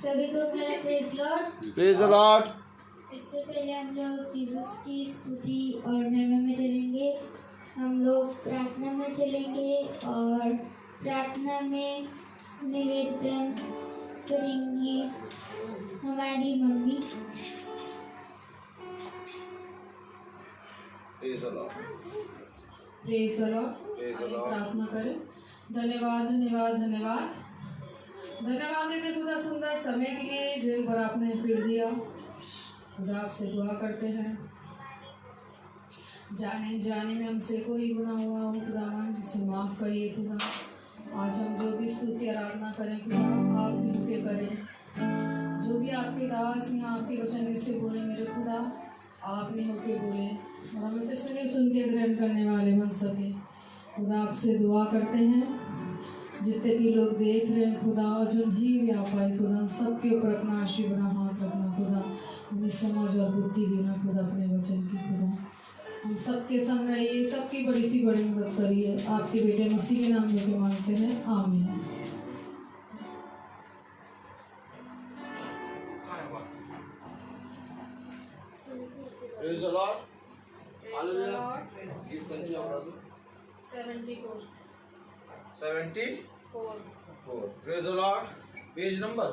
सभी को मेरा प्रेज लॉर्ड। Praise Lord. इससे पहले हम लोग जीसस की स्तुति और महिमा में चलेंगे। हम लोग प्रार्थना में चलेंगे और प्रार्थना में निवेदन करेंगे हमारी mummy. Praise Lord. Praise Lord. प्रार्थना करें। धन्यवाद धन्यवाद धन्यवाद धन्यवाद देते खुदा सुंदर समय के लिए जो एक बार आपने फिर दिया। खुदा आपसे दुआ करते हैं, जाने जाने में हमसे कोई गुनाह हुआ हो खुदावन जिसे माफ़ करिए खुदा। आज हम जो भी स्तुति आराधना करें खुदा आप मिलके करें। जो भी आपके दास यहाँ आपके वचन में से बोले मेरे खुदा आपने होके बोले और हम उसे सुन के ग्रहण करने वाले बन सके। खुदा आपसे दुआ करते हैं जितने भी लोग देख रहे हैं खुदा और जो नहीं भी आ पाए खुदा सबके ऊपर अपना आशीर्वाद बना हाथ रखना खुदा। उन्हें समझ और बुद्धि देना खुदा अपने वचन की खुदा। हम सबके संग रहिए, सबकी बड़ी सी बड़ी मदद करिए। आपके बेटे मसीह के नाम लेके मांगते हैं, आमीन। Praise the Lord. Hallelujah. Give संख्या brother. 74. 74. Praise the Lord. Page number.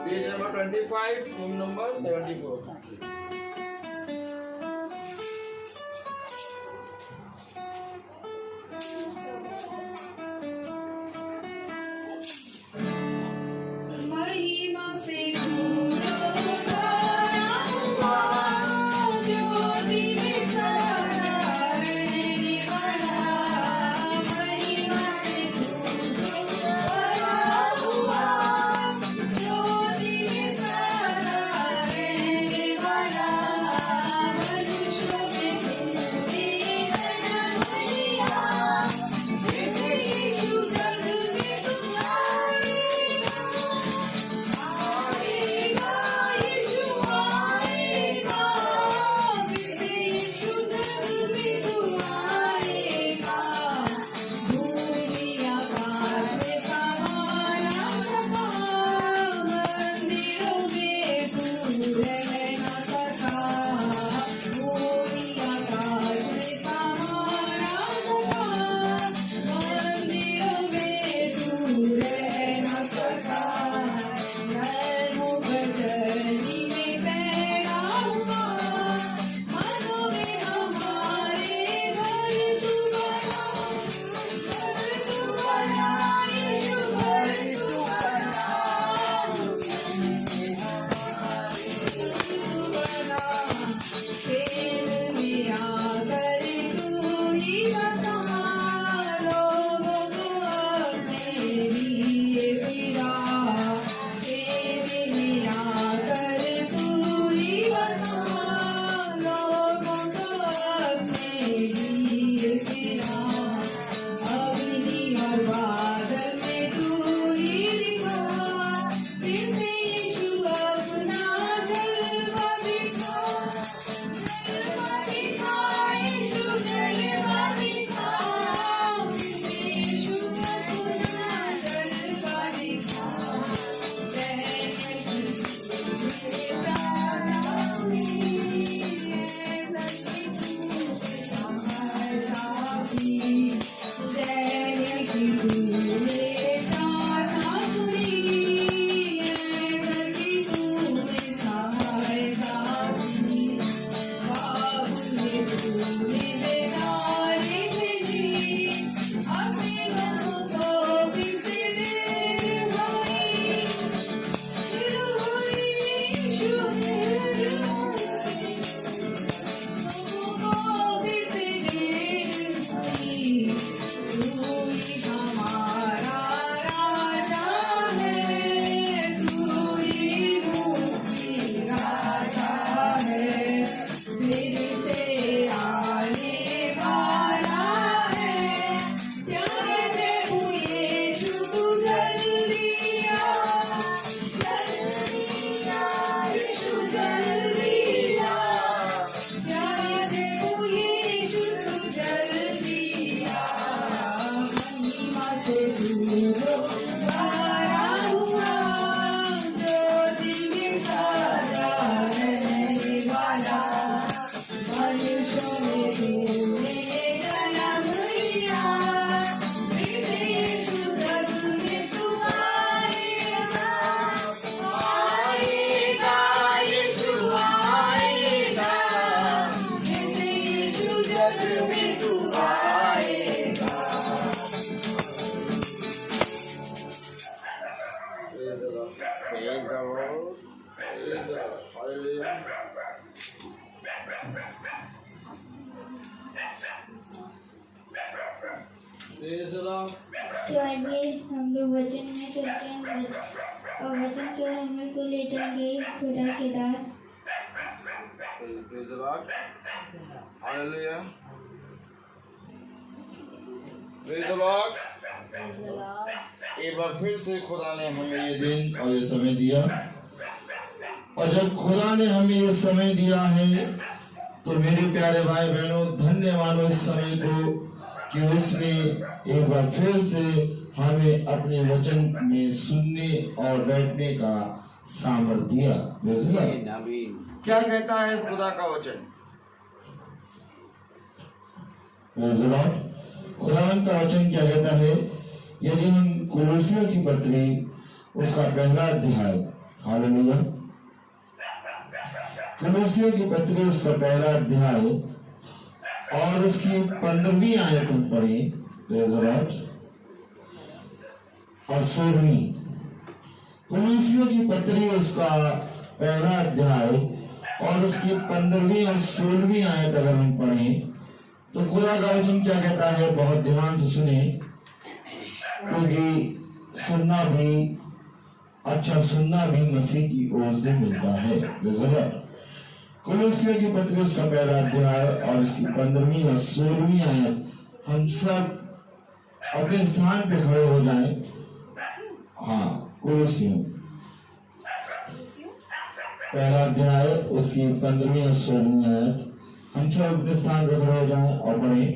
Page number 25. Hymn number 74. Praise the Lord. Praise the Lord. Praise the Lord. Hallelujah. Praise the Lord. तो आइए हम लोग वचन में चलते हैं और वचन की ओर हम लोग को ले जाएंगे खुदा के दास। Praise the Lord. Hallelujah. Praise the Lord. एक बार फिर से खुदा ने हमें ये दिन और ये समय दिया, और जब खुदा ने हमें ये समय दिया है तो मेरे प्यारे भाई बहनों धन्य मानो इस समय को कि उसने एक बार फिर से हमें अपने वचन में सुनने और बैठने का सामर्थ्य दिया। क्या कहता है खुदा का वचन? खुदावन का वचन क्या कहता है? यदि हम कुलुस्सियों की पत्री उसका पहला अध्याय, हालेलुया, कुलुस्सियों की पत्री उसका पहला अध्याय और उसकी 15वीं आयत हम पढ़े और 16वीं। कुलुस्सियों की पत्री उसका पहला अध्याय और उसकी 15वीं और 16वीं आयत अगर हम पढ़े तो खुदा का वचन क्या कहता है, बहुत ध्यान से सुने, क्योंकि सुनना भी मसीह की ओर से मिलता है। कुलुस्सियों की पत्री उसका पहला अध्याय और उसकी 15वीं और 16वीं आयत, हम सब अपने स्थान पे खड़े हो जाएं। हाँ, कुलुस्सियों पहला अध्याय उसकी 15वीं और 16वीं आयत, हम सब अपने स्थान पे खड़े हो जाएं और पढ़ें।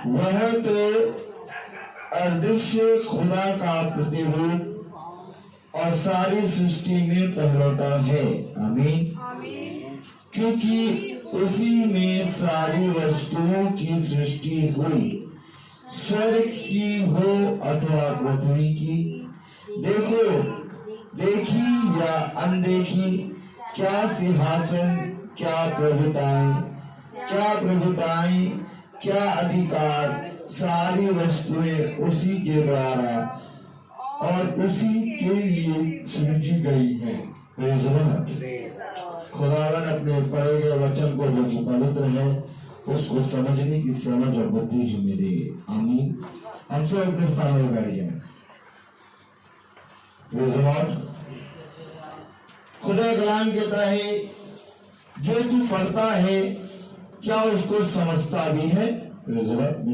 वह तो अदृश्य खुदा का प्रतिरूप और सारी सृष्टि में पहलौठा है। आमीन। क्योंकि उसी में सारी वस्तुओं की सृष्टि हुई, स्वर्ग की हो अथवा पृथ्वी की, देखी या अनदेखी, क्या सिंहासन, क्या प्रभुताएं, क्या अधिकार, सारी वस्तुएं उसी के द्वारा और उसी के लिए सृजी गई है। खुदावन अपने पढ़े गए वचन को जो कि पवित्र है उसको समझने की समझ और बुद्धि हमें दे। आमीन। हम सब अपने स्थान में बैठ जाएं। खुदा कलाम कहता है जो तू पढ़ता है क्या उसको समझता भी है? मेरे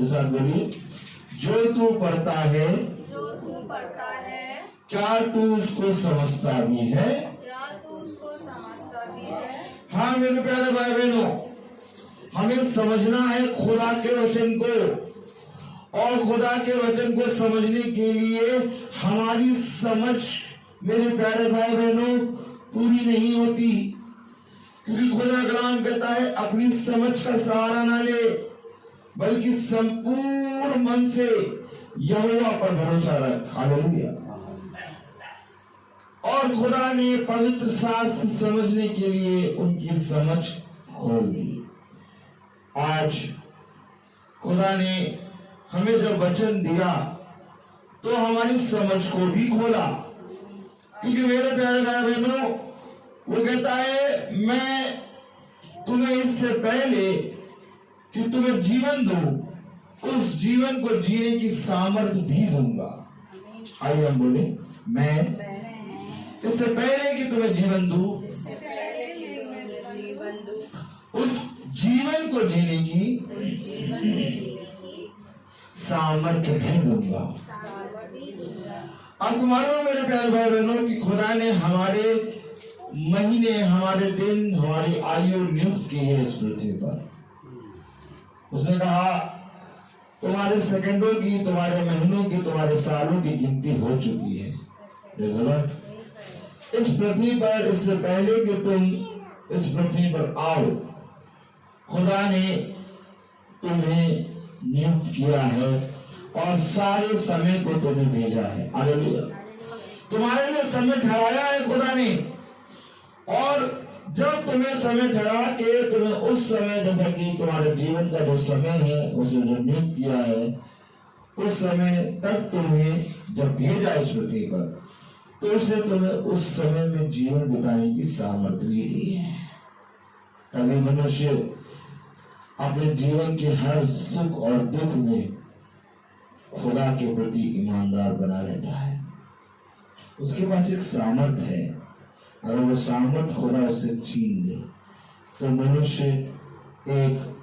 साथ बोलिए, जो तू पढ़ता है क्या तू उसको समझता भी है? हाँ मेरे प्यारे भाई बहनों, हमें समझना है खुदा के वचन को, और खुदा के वचन को समझने के लिए हमारी समझ मेरे प्यारे भाई बहनों पूरी नहीं होती, क्योंकि खुदा कलाम कहता है अपनी समझ का सहारा ना ले, बल्कि संपूर्ण मन से यहोवा पर भरोसा रख। हालेलुया। और खुदा ने पवित्र शास्त्र समझने के लिए उनकी समझ खोल दी। आज खुदा ने हमें जब वचन दिया तो हमारी समझ को भी खोला, क्योंकि मेरे प्यारे भाई बहनों वो कहता है मैं तुम्हें इससे पहले कि तुम्हें जीवन दूं उस जीवन को जीने की सामर्थ्य भी दूंगा। आइए हम बोले, मैं इससे पहले कि तुम्हें जीवन दूं उस जीवन को जीने की सामर्थ्य भी दूंगा। आपको मालूम मेरे प्यारे भाई बहनों कि खुदा ने हमारे महीने, हमारे दिन, हमारी आयु नियुक्त की है इस पृथ्वी पर। उसने कहा तुम्हारे सेकंडों की, तुम्हारे महीनों की, तुम्हारे सालों की गिनती हो चुकी है इस पृथ्वी पर। इससे पहले कि तुम इस पृथ्वी पर आओ खुदा ने तुम्हें नियुक्त किया है और सारे समय को तुम्हें भेजा है। हालेलुया। तुम्हारे लिए समय ठहराया है खुदा ने, और जब तुम्हें समय ठहरा के तुम्हें उस समय, जैसा कि तुम्हारे जीवन का जो समय है उसे जो नियुक्त किया है उस समय तक तुम्हें जब भेजा इस पृथ्वी पर, तो उसने तुम्हें उस समय में जीवन बिताने की सामर्थ्य भी दी है। तभी मनुष्य अपने जीवन के हर सुख और दुख में खुदा के प्रति ईमानदार बना रहता है। उसके पास एक सामर्थ है, अगर वो सामर्थ खुदा उससे छीन ले तो मनुष्य एक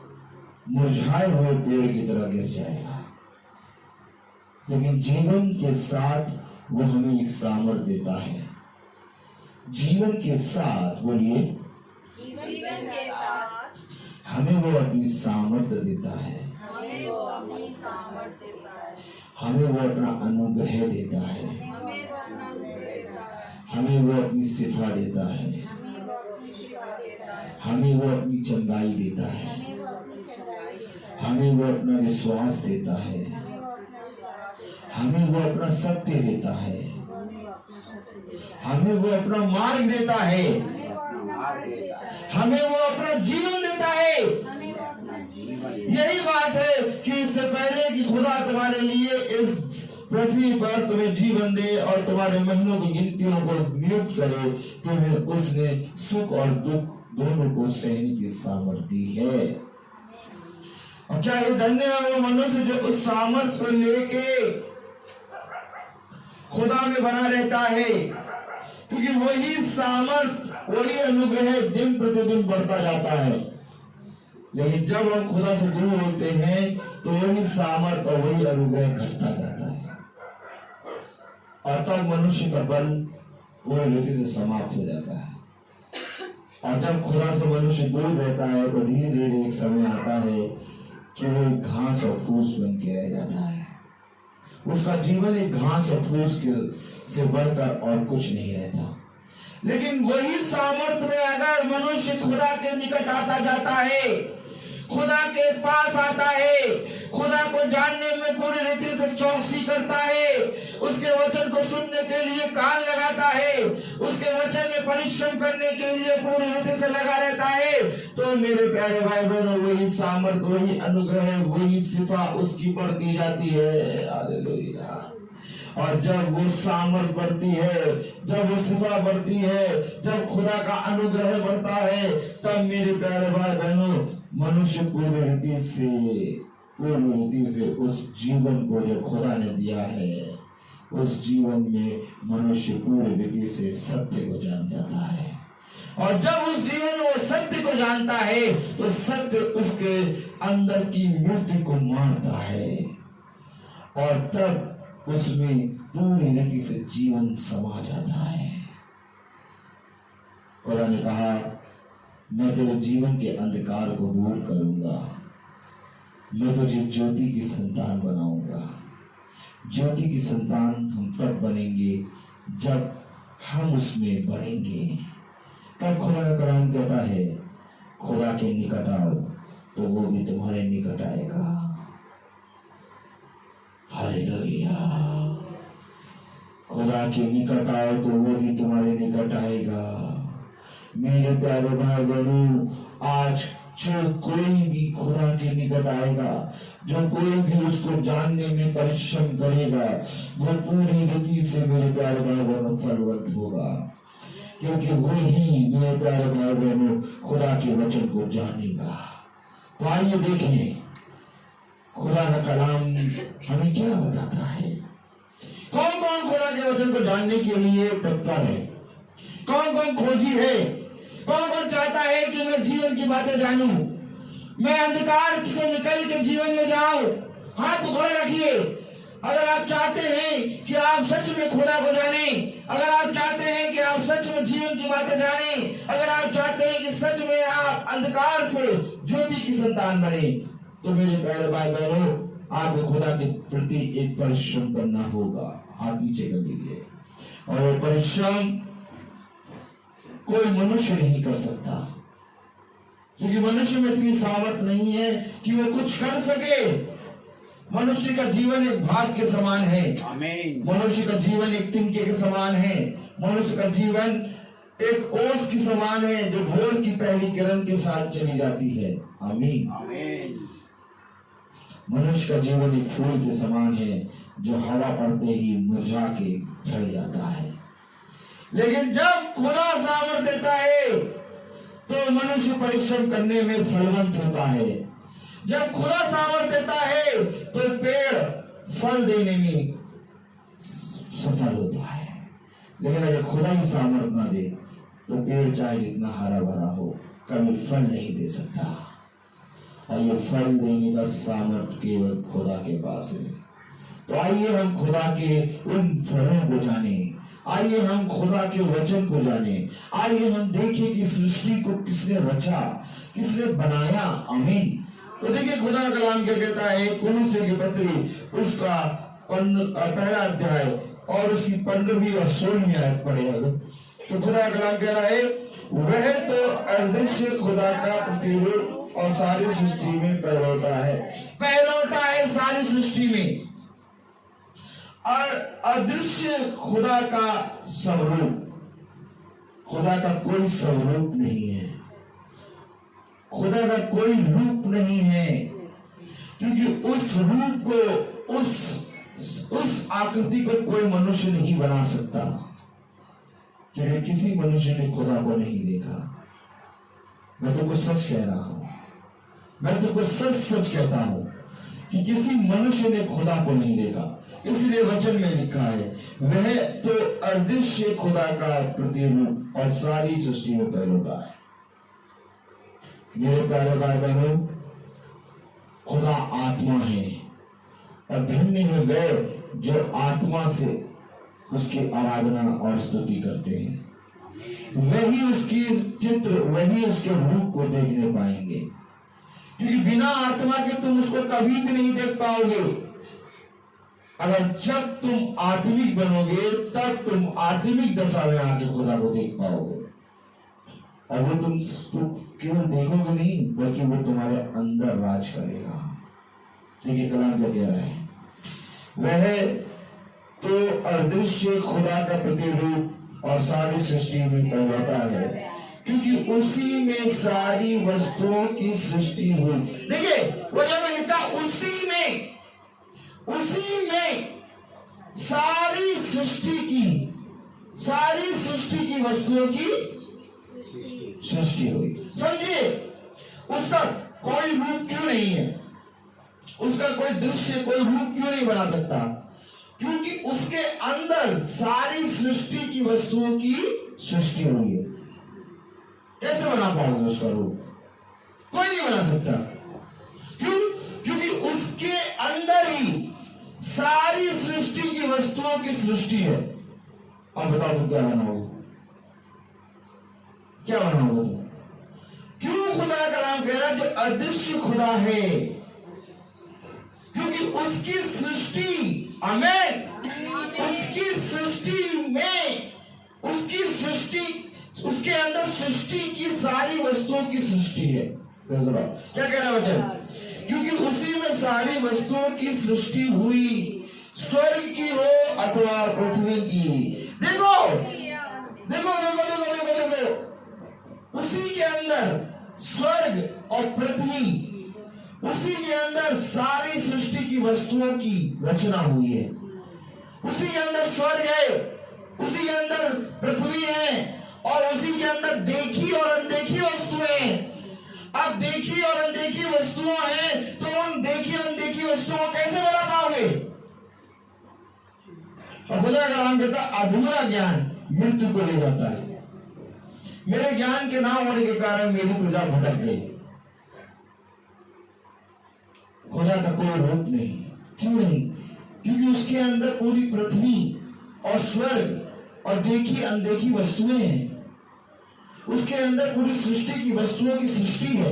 मुरझाए हुए पेड़ की तरह गिर जाएगा। लेकिन जीवन के साथ वो हमें एक सामर्थ देता है। जीवन के साथ, बोलिए, जीवन के साथ हमें वो अपनी सामर्थ्य देता है, हमें वो अपनी सामर्थ्य देता है, हमें वो अपना अनुग्रह देता है, हमें वो अपना अनुग्रह देता है, हमें वो अपनी सिफा देता है, हमें वो अपनी शिफा देता है, हमें वो अपनी चंगाई देता है, हमें वो अपनी चंगाई देता है, हमें वो अपना विश्वास देता है, हमें वो अपना विश्वास देता है, हमें वो अपना सत्य देता है, हमें वो अपना सत्य देता है, हमें वो अपना मार्ग देता है, हमें वो अपना मार्ग देता है, हमें वो अपना जीवन देता है। हमें वो अपना जीवन यही बात है कि इससे पहले कि खुदा तुम्हारे लिए इस पृथ्वी पर तुम्हें जीवन दे और तुम्हारे महीनों की गिनतियों को नियुक्त करे, तुम्हें उसने सुख और दुख दोनों को सहने की सामर्थ्य दी है। और क्या ये धन्य है वो मनुष्य जो उस सामर्थ्य को लेके खुदा में बना रहता है, क्योंकि वही सामर्थ्य, वही अनुग्रह दिन प्रतिदिन बढ़ता जाता है। लेकिन जब हम खुदा से दूर होते हैं तो वही सामर्थ्य और वही अनुग्रह घटता जाता है, और तब मनुष्य का बल पूरी रीति से समाप्त हो जाता है। और जब खुदा से मनुष्य दूर रहता है तो धीरे धीरे एक समय आता है कि वो एक घास और फूस बन के रह जाता है। उसका जीवन एक घास और फूस के से बढ़कर और कुछ नहीं रहता। लेकिन वही सामर्थ्य में अगर मनुष्य खुदा के निकट आता जाता है, खुदा के पास आता है, खुदा को जानने में पूरी रीति से चौकसी करता है, उसके वचन को सुनने के लिए कान लगाता है, उसके वचन में परिश्रम करने के लिए पूरी रीति से लगा रहता है, तो मेरे प्यारे भाई बहनों वही सामर्थ, वही अनुग्रह, वही सिफा उसकी बढ़ती जाती है। हालेलुया। और जब वो सामर्थ बढ़ती है, जब वो सिफा बढ़ती है, जब खुदा का अनुग्रह बढ़ता है, तब मेरे प्यारे भाई बहनों मनुष्य पूरी रीति से उस जीवन को जो खुदा ने दिया है, उस जीवन में मनुष्य पूरी रीति से सत्य को जान जाता है। और जब उस जीवन में वो सत्य को जानता है तो सत्य उसके अंदर की मूर्ति को मारता है, और तब उसमें पूरी रीति से जीवन समा जाता है। खुदा ने कहा, मैं तेरे जीवन के अंधकार को दूर करूंगा, मैं तुझे ज्योति की संतान बनाऊंगा। ज्योति की संतान हम तब बनेंगे जब हम उसमें बढ़ेंगे। तब खुदा का कलाम कहता है, खुदा के निकट आओ तो वो भी तुम्हारे निकट आएगा। हालेलुया। खुदा के निकट आओ तो वो भी तुम्हारे निकट आएगा। मेरे प्यारे भाई बहनों, आज जो कोई भी खुदा के निकट आएगा, जो कोई भी उसको जानने में परिश्रम करेगा, वो पूरी रीति से मेरे प्यारे भाई बहनों फलवंत होगा, क्योंकि वही मेरे प्यारे भाई बहनों खुदा के वचन को जानेगा। तो आइए देखें खुदा का कलाम हमें क्या बताता है। कौन कौन खुदा के वचन को जानने के लिए तत्पर है, कौन कौन खोजी है, कौन कौन चाहता है कि मैं जीवन की बातें जानूं, मैं अंधकार से निकल के जीवन में जाऊं। हाथ पकड़े रखिए। अगर आप चाहते हैं कि आप सच में खुदा को जाने, अगर आप चाहते हैं कि आप सच में जीवन की बातें जाने, अगर आप चाहते हैं कि सच में आप अंधकार से ज्योति की संतान बने, तो मेरे प्यारे भाई बहनों आपको खुदा के प्रति एक परिश्रम करना होगा। हाथ नीचे कर लीजिए। और वो परिश्रम कोई मनुष्य नहीं कर सकता, क्योंकि मनुष्य में इतनी सामर्थ्य नहीं है कि वो कुछ कर सके। मनुष्य का जीवन एक भाग के समान है। आमीन। मनुष्य का जीवन एक तिनके के समान है। मनुष्य का जीवन एक ओस की समान है जो भोर की पहली किरण के साथ चली जाती है। आमीन। आमीन। मनुष्य का जीवन एक फूल के समान है जो हवा पड़ते ही मुरझा के झड़ जाता है, लेकिन जब खुदा सामर्थ देता है तो मनुष्य परिश्रम करने में फलवंत होता है। जब खुदा सामर्थ देता है तो पेड़ फल देने में सफल होता है। लेकिन अगर खुदा ही सामर्थ ना दे तो पेड़ चाहे जितना हरा भरा हो कभी फल नहीं दे सकता। और ये फल देने का सामर्थ केवल खुदा के पास है। तो आइए हम खुदा के उन फलों को जाने, आइए हम खुदा के वचन को जाने, आइए हम देखें कि सृष्टि को किसने रचा, किसने बनाया। आमीन। तो देखिए खुदा का कलाम क्या कहता है, कुलुस्सी की पत्री उसका पहला अध्याय और उसकी 15वीं और 16वीं आयत पढ़े। तो खुदा का कलाम कह रहा है, वह तो अदृश्य खुदा का प्रतिरूप और सारी सृष्टि में पहलौठा है। पहलौठा है सारी सृष्टि में, और अदृश्य खुदा का स्वरूप। खुदा का कोई स्वरूप नहीं है, खुदा का कोई रूप नहीं है, क्योंकि उस रूप को, उस आकृति को कोई मनुष्य नहीं बना सकता, क्योंकि किसी मनुष्य ने खुदा को नहीं देखा। मैं तुमको सच कह रहा हूं, मैं तुमको सच सच कहता हूं कि किसी मनुष्य ने खुदा को नहीं देखा। इसलिए वचन में लिखा है, वह तो अदृश्य खुदा का प्रतिरूप और सारी सृष्टि में पहलौठा है। मेरे प्यारे भाई बहनों, खुदा आत्मा है और धन्य है वे जो आत्मा से उसकी आराधना और स्तुति करते हैं। वही उसकी चित्र, वही उसके रूप को देखने पाएंगे, क्योंकि बिना आत्मा के तुम उसको कभी भी नहीं देख पाओगे। अगर जब तुम आत्मिक बनोगे तब तुम आत्मिक दशा में आके खुदा को देख पाओगे। और वो तुम केवल देखोगे नहीं, बल्कि वो तुम्हारे अंदर राज करेगा। देखिए कलाम क्या कह रहा है, वह तो अदृश्य खुदा का प्रतिरूप और सारी सृष्टि में पहलौठा है, क्योंकि उसी में सारी वस्तुओं की सृष्टि हुई। देखिए वो जब लिखा उसी में सारी सृष्टि की वस्तुओं की सृष्टि हुई। समझिए, उसका कोई रूप क्यों नहीं है, उसका कोई दृश्य, कोई रूप क्यों नहीं बना सकता, क्योंकि उसके अंदर सारी सृष्टि की वस्तुओं की सृष्टि हुई है। कैसे बना पाओगे उसका रूप? कोई नहीं बना सकता। क्यों? क्योंकि उसके अंदर ही सारी सृष्टि की वस्तुओं की सृष्टि है। अब बताओ तुम क्या बनाओगे, क्या बनाओगे तुम? क्यों खुदा का नाम कह रहा है जो अदृश्य खुदा है? क्योंकि उसकी सृष्टि, आमीन, उसकी सृष्टि में, उसके अंदर सृष्टि की सारी वस्तुओं की सृष्टि है। क्या कह रहा है वचन? क्योंकि उसी में सारी वस्तुओं की सृष्टि हुई, स्वर्ग की हो अथवा पृथ्वी की। देखो देखो देखो देखो देखो देखो, उसी के अंदर स्वर्ग और पृथ्वी, उसी के अंदर सारी सृष्टि की वस्तुओं की रचना हुई है। उसी के अंदर स्वर्ग है, उसी के अंदर पृथ्वी है, और उसी के अंदर देखी और अनदेखी वस्तुएं हैं। अब देखी और अनदेखी वस्तुओं हैं, तो उन देखी और अनदेखी वस्तुओं को कैसे बना पाओगे? और खुदा का नाम कहता है अधूरा ज्ञान मृत्यु को ले जाता है। मेरे ज्ञान के ना होने के कारण मेरी प्रजा भटक गई। खुदा का कोई रूप नहीं। क्यों नहीं? क्योंकि उसके अंदर पूरी पृथ्वी और स्वर्ग और देखी अनदेखी वस्तुएं हैं। उसके अंदर पूरी सृष्टि की वस्तुओं की सृष्टि है।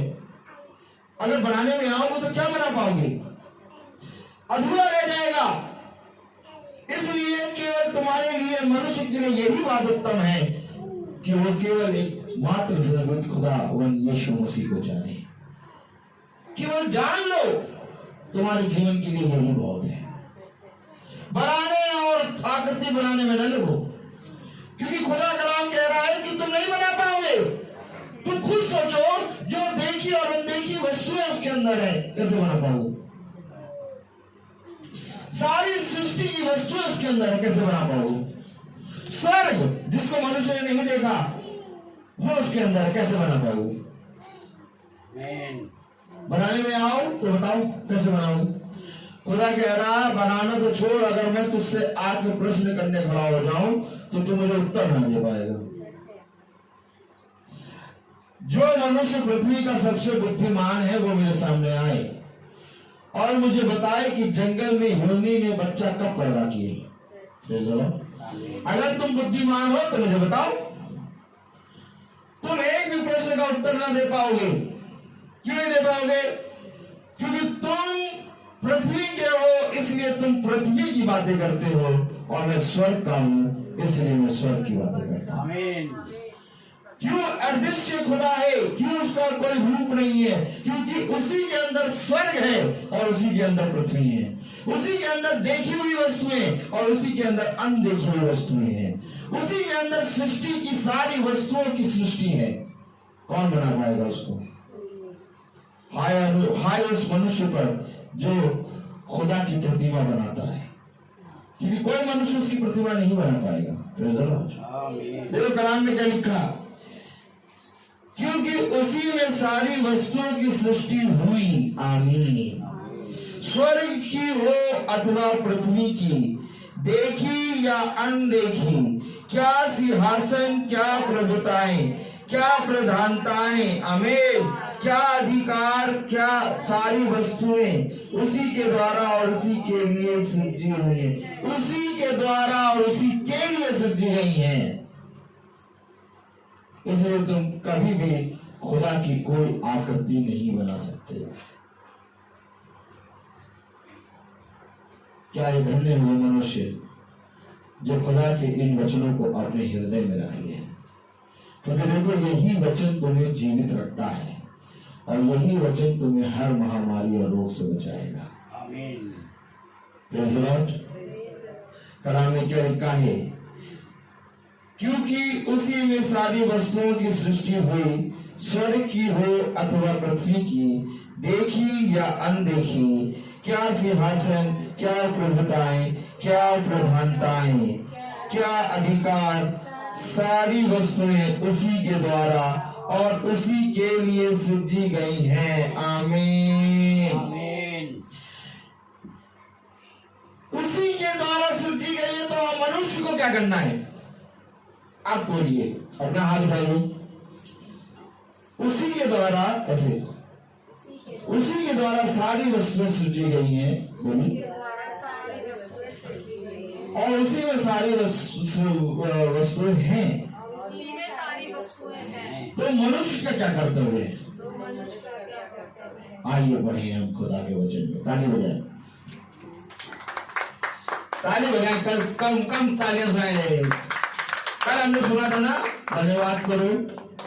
अगर बनाने में आओगे तो क्या बना पाओगे? अधूरा रह जाएगा। इसलिए केवल तुम्हारे लिए, मनुष्य के लिए यही बात उत्तम है कि वो केवल एक मात्र सर्वोच्च खुदा वन यीशु मसीह को जाने। केवल जान लो, तुम्हारे जीवन के लिए यही बहुत है। बनाने और आकृति बनाने में न लगो, क्योंकि खुदा का नाम कह रहा है कि तुम नहीं बना पाओगे। तुम खुद सोचो, जो देखी और अनदेखी वस्तुएं उसके अंदर है, कैसे बना पाओगे? उसके अंदर कैसे बना पाओगे? स्वर्ग जिसको मनुष्य ने नहीं देखा वो उसके अंदर कैसे बना पाओगे? बनाने में आओ तो बताओ कैसे बनाओगे? खुदा कह रहा है बनाना तो छोड़, अगर मैं तुझसे आके प्रश्न करने खड़ा हो जाऊं तो तू मुझे उत्तर ना दे पाएगा। जो मनुष्य पृथ्वी का सबसे बुद्धिमान है वो मेरे सामने आए और मुझे बताए कि जंगल में हिरनी ने बच्चा कब पैदा किया। अगर तुम बुद्धिमान हो तो मुझे बताओ। तुम एक भी प्रश्न का उत्तर ना दे पाओगे। क्यों नहीं दे पाओगे? क्योंकि तुम पृथ्वी के हो, इसलिए तुम पृथ्वी की बातें करते हो, और मैं स्वर्ग का हूं इसलिए मैं स्वर्ग की बातें करता हूं। क्यों अदृश्य खुदा है? क्यों उसका कोई रूप नहीं है? क्योंकि उसी के अंदर स्वर्ग है और उसी के अंदर पृथ्वी है, उसी के अंदर देखी हुई वस्तुएं और उसी के अंदर अनदेखी हुई वस्तुएं हैं, उसी के अंदर सृष्टि की सारी वस्तुओं की सृष्टि है। कौन बना पाएगा उसको? हाय उस मनुष्य पर जो खुदा की प्रतिमा बनाता है, क्योंकि कोई मनुष्य उसकी प्रतिमा नहीं बना पाएगा। देखो कलाम में क्या लिखा, क्योंकि उसी में सारी वस्तुओं की सृष्टि हुई। आमीन। स्वर्ग की हो अथवा पृथ्वी की, देखी या अनदेखी, क्या सिंहासन, क्या प्रभुताएं, क्या प्रधानताएं, आमीन, क्या अधिकार, क्या सारी वस्तुएं उसी के द्वारा और उसी के लिए सृजी हुई है, उसी के द्वारा और उसी के लिए सृजी गई हैं। इसलिए तुम कभी भी खुदा की कोई आकृति नहीं बना सकते। क्या ये धन्य हुए मनुष्य जो खुदा के इन वचनों को अपने हृदय में रख ले, क्योंकि देखो यही वचन तुम्हें जीवित रखता है और यही वचन तुम्हें हर महामारी और रोग से बचाएगा। आमीन। Praise the lord. कलाम में क्या लिखा है, क्योंकि उसी में सारी वस्तुओं की सृष्टि हुई, स्वर्ग की हो अथवा पृथ्वी की, देखी या अनदेखी, क्या सिंहासन, क्या प्रभुताएं, क्या प्रधानताएं, क्या अधिकार, सारी वस्तुएं उसी के द्वारा और उसी के लिए सृजी गई हैं। आमीन। उसी के द्वारा सृजी गई है, तो मनुष्य को क्या करना है? आप बोलिए, अपना हाथ उठाइए। उसी के द्वारा, ऐसे उसी के द्वारा सारी वस्तुएं सृजी गई हैं, बोलिए, और उसी में सारी वस्तुएं हैं। तो मनुष्य का क्या कर्तव्य है? आइए बढ़े हम खुदा के वचन में। ताली बजाएं, ताली बजाएं। कम तालियां सुनाई। कल हमने सुना था ना, धन्यवाद करो,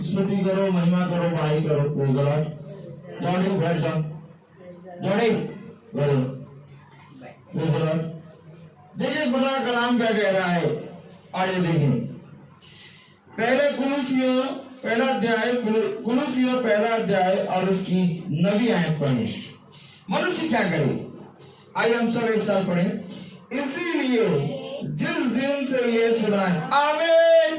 स्तुति करो, महिमा करो, पढ़ाई करो। Praise the Lord. जोड़े बैठ जाओ, जोड़े बैठो। Praise the Lord. देखिए खुदा का कलाम क्या कह रहा है, आइए देखें। पहले कुलुसियों पहला अध्याय और उसकी 9वीं आयत पढ़े। मनुष्य क्या करे? आइए हम सब एक साथ पढ़े। इसीलिए जिस दिन से ये सुना है, आमीन,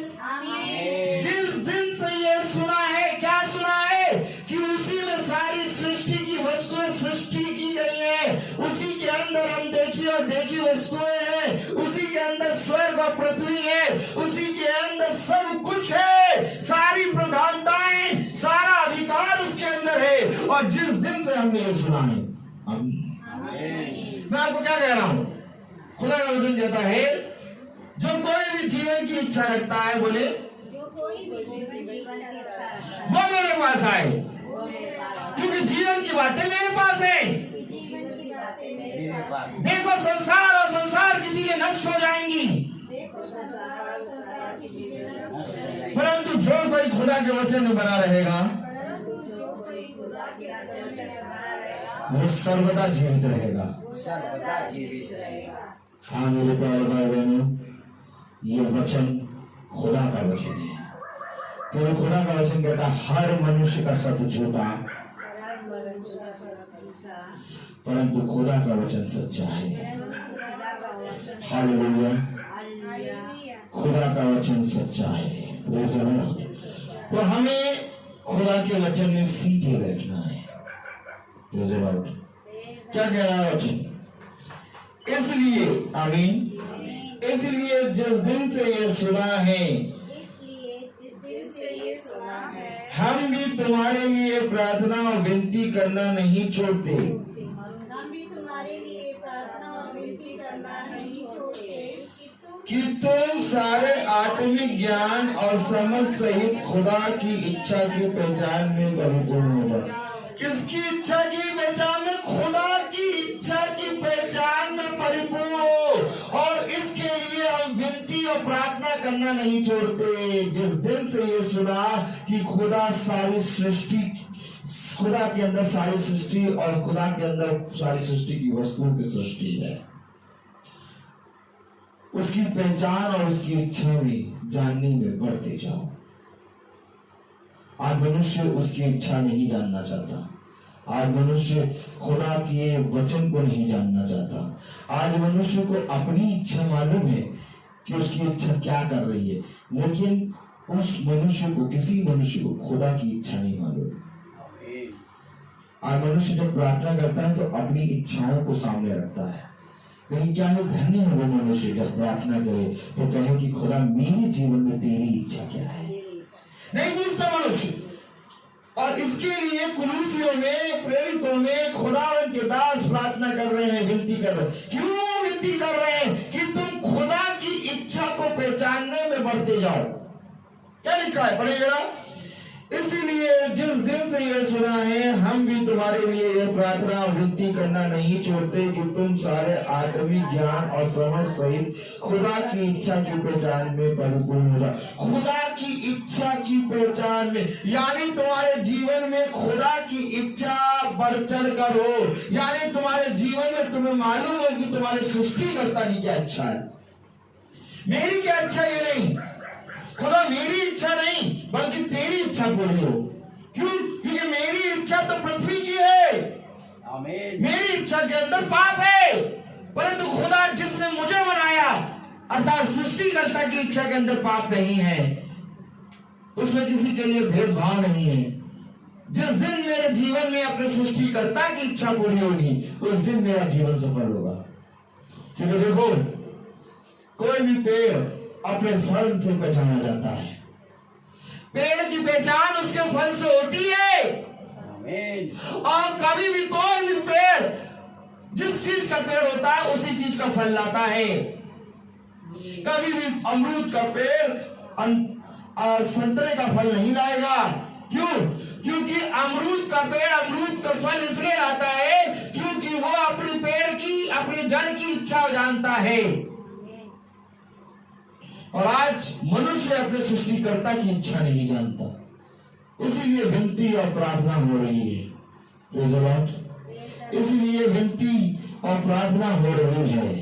जिस दिन से ये सुना है, क्या सुना है? कि उसी में सारी सृष्टि की वस्तुएं सृष्टि की गई है, उसी के अंदर हम देखी और देखी वस्तुएं हैं, उसी के अंदर स्वर्ग और पृथ्वी है, उसी के अंदर सब कुछ है, सारी प्रधानताएं, सारा अधिकार उसके अंदर है। और जिस दिन से हमने ये सुना है, आमीन। मैं आपको क्या कह रहा हूं? खुदा का वचन कहता है, जो कोई भी जीवन की इच्छा रखता है, बोले, वो मेरे पास आए, क्योंकि जीवन की बातें मेरे पास है। देखो संसार और संसार की चीजें नष्ट हो जाएंगी, परंतु जो कोई खुदा के वचन में बना रहेगा वो सर्वदा जीवित रहेगा। हाँ मेरे प्यारे भाई बहनों, ये वचन खुदा का वचन है। क्योंकि खुदा का वचन कहता है हर मनुष्य का शब्द झूठा, परंतु खुदा का वचन सच्चा है। हालेलुया। हालेलुया। खुदा का वचन सच्चा है। Praise the Lord। तो हमें खुदा के वचन में सीधे बैठना है। Praise the Lord। क्या कह रहा है वचन? इसलिए आमीन, इसलिए जिस दिन से ये सुना है, इसलिए जिस दिन दिन से ये सुना है, हम भी तुम्हारे लिए प्रार्थना और विनती करना नहीं छोड़ते हम भी तुम्हारे लिए प्रार्थना और विनती करना नहीं छोड़ते कि तुम सारे आत्मिक ज्ञान और समझ सहित खुदा की इच्छा की पहचान में परिपूर्ण हो जाओ। किसकी इच्छा की पहचान में? खुदा की इच्छा की पहचान में परिपूर्ण हो। और इसके लिए हम विनती और प्रार्थना करना नहीं छोड़ते। जिस दिन से ये सुना कि खुदा सारी सृष्टि, खुदा के अंदर सारी सृष्टि और खुदा के अंदर सारी सृष्टि की वस्तुओं की सृष्टि है, उसकी पहचान और उसकी इच्छा में जानने में बढ़ते जाओ। आज मनुष्य उसकी इच्छा नहीं जानना चाहता। आज मनुष्य खुदा के वचन को नहीं जानना चाहता। आज मनुष्य को अपनी इच्छा मालूम है कि उसकी इच्छा क्या कर रही है, लेकिन उस मनुष्य को, किसी मनुष्य को खुदा की इच्छा नहीं मालूम। आज मनुष्य जब प्रार्थना करता है तो अपनी इच्छाओं को सामने रखता है। लेकिन क्या है, धन्य है वो मनुष्य जब प्रार्थना करे तो कहे कि खुदा मेरे जीवन में तेरी इच्छा क्या है। नहीं पूछता मनुष्य। और इसके लिए कुलूसियों में, प्रेरितों में खुदा के दास प्रार्थना कर रहे हैं, विनती कर रहे हैं। क्यों विनती कर रहे हैं? कि तुम खुदा की इच्छा को पहचानने में बढ़ते जाओ। क्या लिखा है, पढ़िएगा। इसलिए जिस दिन से यह सुना है, हम भी तुम्हारे लिए यह प्रार्थना और विनती करना नहीं छोड़ते कि तुम सारे आत्मिक ज्ञान और समझ सहित खुदा की इच्छा की पहचान में परिपूर्ण हो जाओ। खुदा की इच्छा की पहचान में, यानी तुम्हारे जीवन में खुदा की इच्छा बढ़ चढ़ कर हो। यानी तुम्हारे जीवन में तुम्हें मालूम हो कि तुम्हारे सृष्टिकर्ता की क्या इच्छा है। मेरी क्या इच्छा ये नहीं, खुदा मेरी इच्छा नहीं बल्कि तेरी इच्छा पूरी हो। क्यों? क्योंकि मेरी इच्छा तो पृथ्वी की है, आमीन। मेरी इच्छा के अंदर पाप है, परंतु खुदा जिसने मुझे बनाया, अर्थात सृष्टिकर्ता की इच्छा के अंदर पाप नहीं है। उसमें किसी के लिए भेदभाव नहीं है। जिस दिन मेरे जीवन में अपने सृष्टिकर्ता की इच्छा पूरी होगी, उस दिन मेरा जीवन सफल होगा। क्योंकि देखो, कोई भी पेड़ अपने फल से पहचाना जाता है। पेड़ की पहचान उसके फल से होती है, आमीन। और कभी भी कोई भी पेड़, जिस चीज का पेड़ होता है उसी चीज का फल लाता है। कभी भी अमरूद का पेड़ संतरे का फल नहीं लाएगा। क्यों? क्योंकि अमरूद का पेड़ अमरूद का फल इसलिए लाता है क्योंकि वो अपने पेड़ की, अपनी जड़ की इच्छा जानता है। और आज मनुष्य अपने सृष्टिकर्ता की इच्छा नहीं जानता, इसीलिए विनती और प्रार्थना हो रही है। Praise the Lord। इसलिए विनती और प्रार्थना हो रही है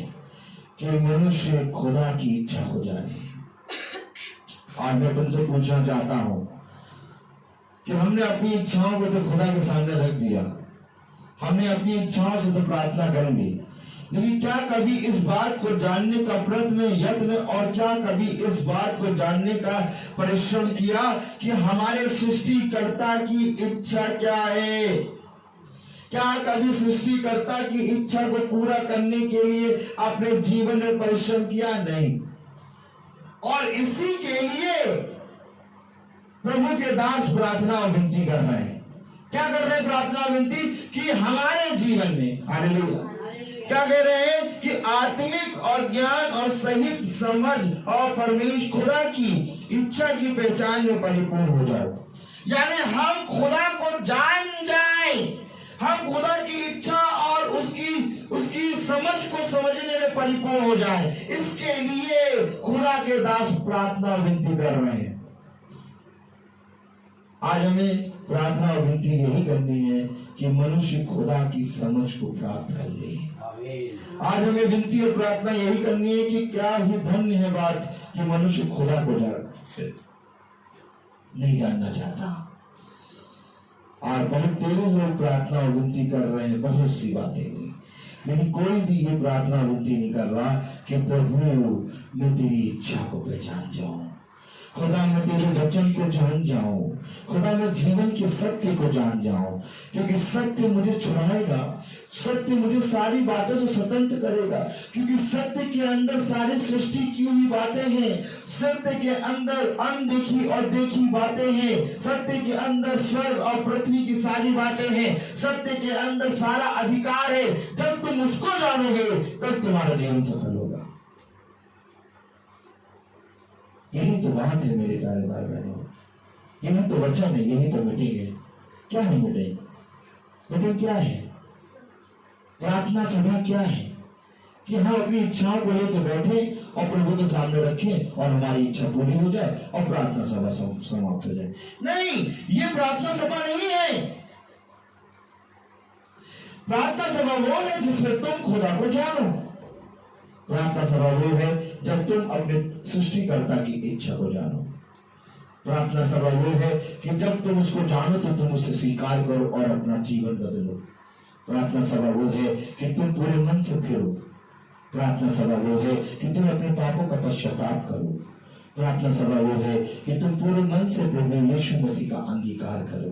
कि मनुष्य खुदा की इच्छा हो जाए। आज मैं तुमसे पूछना चाहता हूं कि हमने अपनी इच्छाओं को तो खुदा के सामने रख दिया, हमने अपनी इच्छाओं से तो प्रार्थना करेंगे, लेकिन क्या कभी इस बात को जानने का प्रयत्न, यत्न, और क्या कभी इस बात को जानने का परिश्रम किया कि हमारे सृष्टिकर्ता की इच्छा क्या है? क्या कभी सृष्टिकर्ता की इच्छा को पूरा करने के लिए अपने जीवन में परिश्रम किया? नहीं। और इसी के लिए प्रभु के दास प्रार्थना और विनती कर रहे हैं। क्या कर रहे हैं? प्रार्थना और विनती कि हमारे जीवन में, हालेलुया, क्या कह रहे हैं कि आत्मिक और ज्ञान और सहित समझ और परमेश्वर खुदा की इच्छा की पहचान में परिपूर्ण हो जाओ। यानी हम खुदा को जान जाएं, हम खुदा की इच्छा और उसकी समझ को समझने में परिपूर्ण हो जाएं। इसके लिए खुदा के दास प्रार्थना और विनती कर रहे हैं। आज हमें प्रार्थना और विनती यही करनी है कि मनुष्य खुदा की समझ को प्राप्त कर ले। आज हमें विनती और प्रार्थना यही करनी है कि क्या ही धन्य है बात कि मनुष्य खुदा को नहीं जानना चाहता। और बहुत तेरे लोग प्रार्थना और विनती कर रहे हैं, बहुत सी बातें हुई, लेकिन कोई भी ये प्रार्थना विनती नहीं कर रहा कि प्रभु मैं तेरी इच्छा को पहचान जाऊं, खुदा मैं तेरे वचन को जान जाऊं, खुदा मैं जीवन के सत्य को जान जाऊं, क्योंकि सत्य मुझे छुड़ाएगा, सत्य मुझे सारी बातों से स्वतंत्र करेगा, क्योंकि सत्य के अंदर सारी सृष्टि की हुई बातें हैं, सत्य के अंदर अनदेखी और देखी बातें हैं, सत्य के अंदर स्वर्ग और पृथ्वी की सारी बातें हैं, सत्य के अंदर सारा अधिकार है। जब तुम उसको जानोगे तब तुम्हारा जीवन सफल होगा। यही तो बात है मेरे प्यारे भाई बहनों, यही तो वचन है, यही तो मीटिंग है। क्या है मीटिंग? मीटिंग क्या है? प्रार्थना सभा क्या है? कि हम अपनी इच्छाओं को लेकर बैठे और प्रभु के सामने रखें और हमारी इच्छा पूरी हो जाए और प्रार्थना सभा समाप्त हो जाए। नहीं, ये प्रार्थना सभा नहीं है। प्रार्थना सभा वो है जिसमें तुम खुदा को जानो। प्रार्थना सभा वो है जब तुम अपने सृष्टिकर्ता की इच्छा को जानो। प्रार्थना सभा वो है कि जब तुम उसको जानो तो तुम उसे स्वीकार करो और अपना जीवन बदलो। प्रार्थना सभा वो है कि तुम पूरे मन से फिरो। प्रार्थना सभा वो है कि तुम अपने पापों का पश्चाताप करो। प्रार्थना सभा वो है कि तुम पूरे मन से प्रभु यीशु मसीह का अंगीकार करो।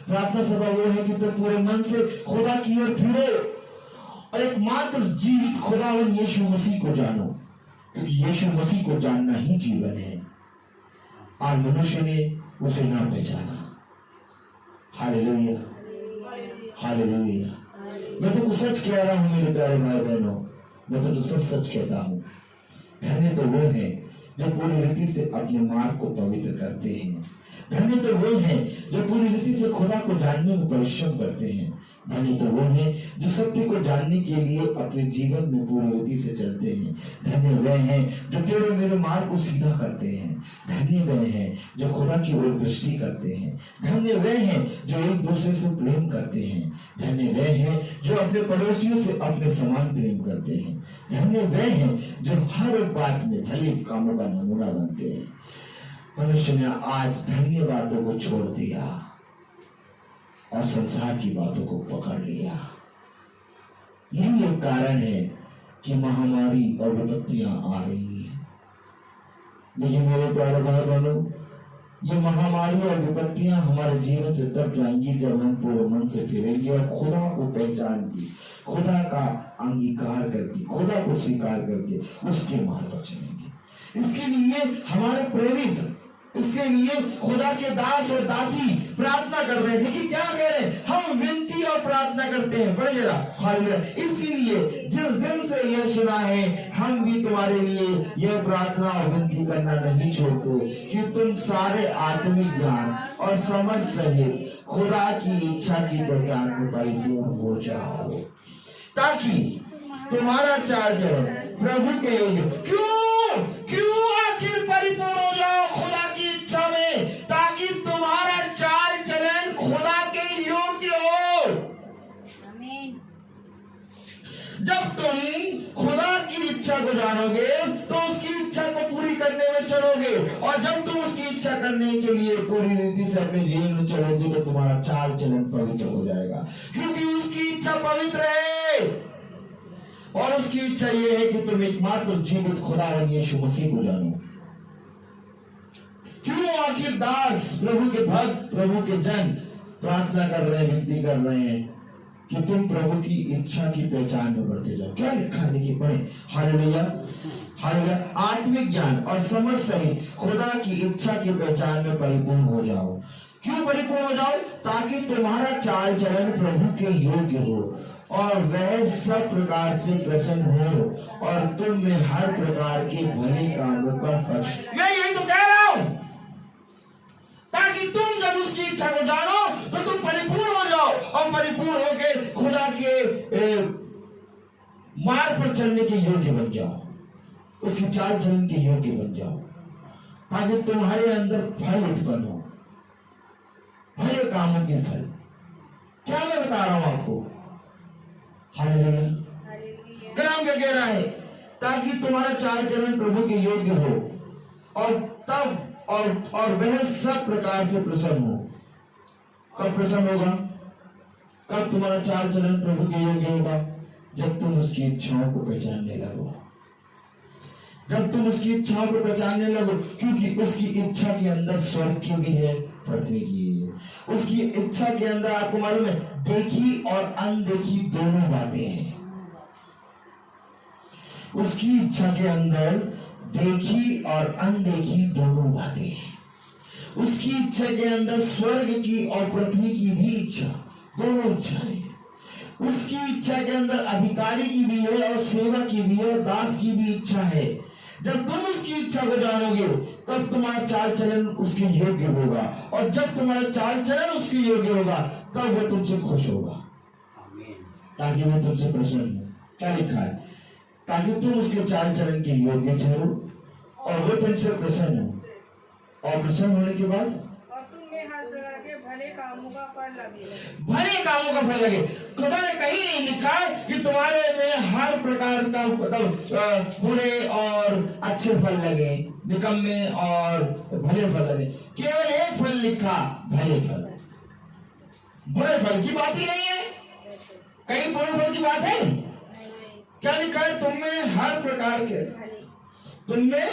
प्रार्थना सभा वो है कि तुम पूरे मन से खुदा की ओर फिरो और एकमात्र जीवित खुदावन यीशु मसीह को जानो, क्योंकि यीशु मसीह को जानना ही जीवन है। आज मनुष्य ने उसे ना पहचाना। Hallelujah, hallelujah. मैं तो कुछ सच कह रहा हूं मेरे प्यारे भाई बहनों, मैं तो सच सच कहता हूं। धन्य तो वो है जो पूरी रीति से अपने मार्ग को पवित्र करते हैं। धन्य तो वो है जो पूरी रीति से खुदा को जानने में परिश्रम करते हैं। धन्य तो वो है जो सत्य को जानने के लिए अपने जीवन में पूरी रीति से चलते हैं। धन्य वह हैं जो टेढ़े मेरे मार्ग को सीधा करते हैं। धन्य वह हैं जो खुदा की ओर दृष्टि करते हैं। धन्य वह हैं जो एक दूसरे से प्रेम करते हैं। धन्य वह हैं जो अपने पड़ोसियों से अपने समान प्रेम करते हैं। धन्य वह हैं जो हर बात में भले कामों का नमूना बनते हैं। मनुष्य ने आज धन्य बातों को छोड़ दिया और संसार की बातों को पकड़ लिया। यही एक कारण है कि महामारी और विपत्तियां आ रही हैं। लेकिन मेरे प्यारे भाई बहनों, ये महामारी और विपत्तियां हमारे जीवन से तब जाएंगी जब हम पूरे मन से फिरेंगे और खुदा को पहचान के, खुदा का अंगीकार करके, खुदा को स्वीकार करके उसके मार्ग पर चलेंगे। इसके लिए हमारे प्रेरित, इसके लिए खुदा के दास और दासी प्रार्थना कर रहे हैं। देखिए क्या कह रहे हैं, हम विनती और प्रार्थना करते हैं। बड़े जरा हालेलुया। इसीलिए जिस दिन से यह सुना है, हम भी तुम्हारे लिए यह प्रार्थना और विनती करना नहीं छोड़ते कि तुम सारे आत्मिक ज्ञान और समझ सहित खुदा की इच्छा की पहचान में परिपूर्ण हो जाओ, ताकि तुम्हारा चाल चलन प्रभु के योग्य। क्यों आखिर परिपूर्ण हो जाओ खुदा की इच्छा में, ताकि तुम्हारा चाल चलन खुदा के योग्य हो। जब तुम खुदा की इच्छा को जानोगे तो उसकी इच्छा को पूरी करने में चलोगे, और जब तुम उसकी इच्छा करने के लिए पूरी रीति से अपने जीवन में चलोगे तो तुम्हारा चाल चलन पवित्र हो जाएगा, क्योंकि उसकी इच्छा पवित्र है। और उसकी इच्छा यह है कि तुम एकमात्र जीवित खुदावन यीशु मसीह को जानो। क्यों आखिर दास, प्रभु के भक्त, प्रभु के जन प्रार्थना कर रहे हैं, विनती कर रहे हैं कि तुम प्रभु की इच्छा की पहचान में बढ़ते जाओ। क्या लिखा है देखिए, पढ़े। Hallelujah, hallelujah. आत्मिक ज्ञान और समझ सहित खुदा की इच्छा की पहचान में परिपूर्ण हो जाओ। क्यों परिपूर्ण हो जाओ? ताकि तुम्हारा चाल चलन प्रभु के योग्य हो और वह सब प्रकार से प्रसन्न हो और तुम में हर प्रकार के भले कामों का फल। मैं यही तो कह रहा हूं, ताकि तुम जब उसकी इच्छा को जानो तो तुम परिपूर्ण हो जाओ और परिपूर्ण होकर खुदा के मार्ग पर चलने के योग्य बन जाओ, उसकी चाल चलन के योग्य बन जाओ, ताकि तुम्हारे अंदर फल उत्पन्न हो, भले कामों के फल। क्या मैं बता रहा हूं आपको? हालेलुया। कलाम क्या कह रहा है? ताकि तुम्हारा चाल चलन प्रभु के योग्य हो और तब और वह सब प्रकार से प्रसन्न हो। कब प्रसन्न होगा? कब तुम्हारा चाल चलन प्रभु के योग्य होगा? जब तुम उसकी इच्छाओं को पहचानने लगो, जब तुम उसकी इच्छाओं को पहचानने लगो, क्योंकि उसकी इच्छा के अंदर स्वर्ग की भी है, पृथ्वी की भी है। उसकी इच्छा के अंदर आपको मालूम है देखी और अनदेखी दोनों बातें हैं। उसकी इच्छा के अंदर देखी और अनदेखी दोनों बातें हैं। उसकी इच्छा के अंदर स्वर्ग की और पृथ्वी की भी इच्छा, दोनों इच्छाएं। उसकी इच्छा के अंदर अधिकारी की भी है और सेवा की भी है और दास की भी इच्छा है। जब तुम उसकी इच्छा को जानोगे तब तुम्हारा चाल चलन उसके योग्य होगा, और जब तुम्हारा चाल चलन उसके योग्य होगा तब वो तुमसे खुश होगा, ताकि वो तुमसे प्रसन्न हो। क्या लिखा है? ताकि तुम उसके चाल चलन के योग्य ठहरो और वो तुमसे प्रसन्न हो, और प्रसन्न होने के बाद और तुम्हें हर प्रकार के भले कामों का फल लगे। भले कामों का फल लगे। खुदा ने कहीं नहीं लिखा कि तुम्हारे में हर प्रकार का बुरे और अच्छे फल लगे, निकम्मे और भले फल लगे। केवल एक फल लिखा, भले फल। बुरे फल की बात ही नहीं है, कहीं बुरे फल की बात है? क्या लिखा है? तुममें हर प्रकार के, तुममें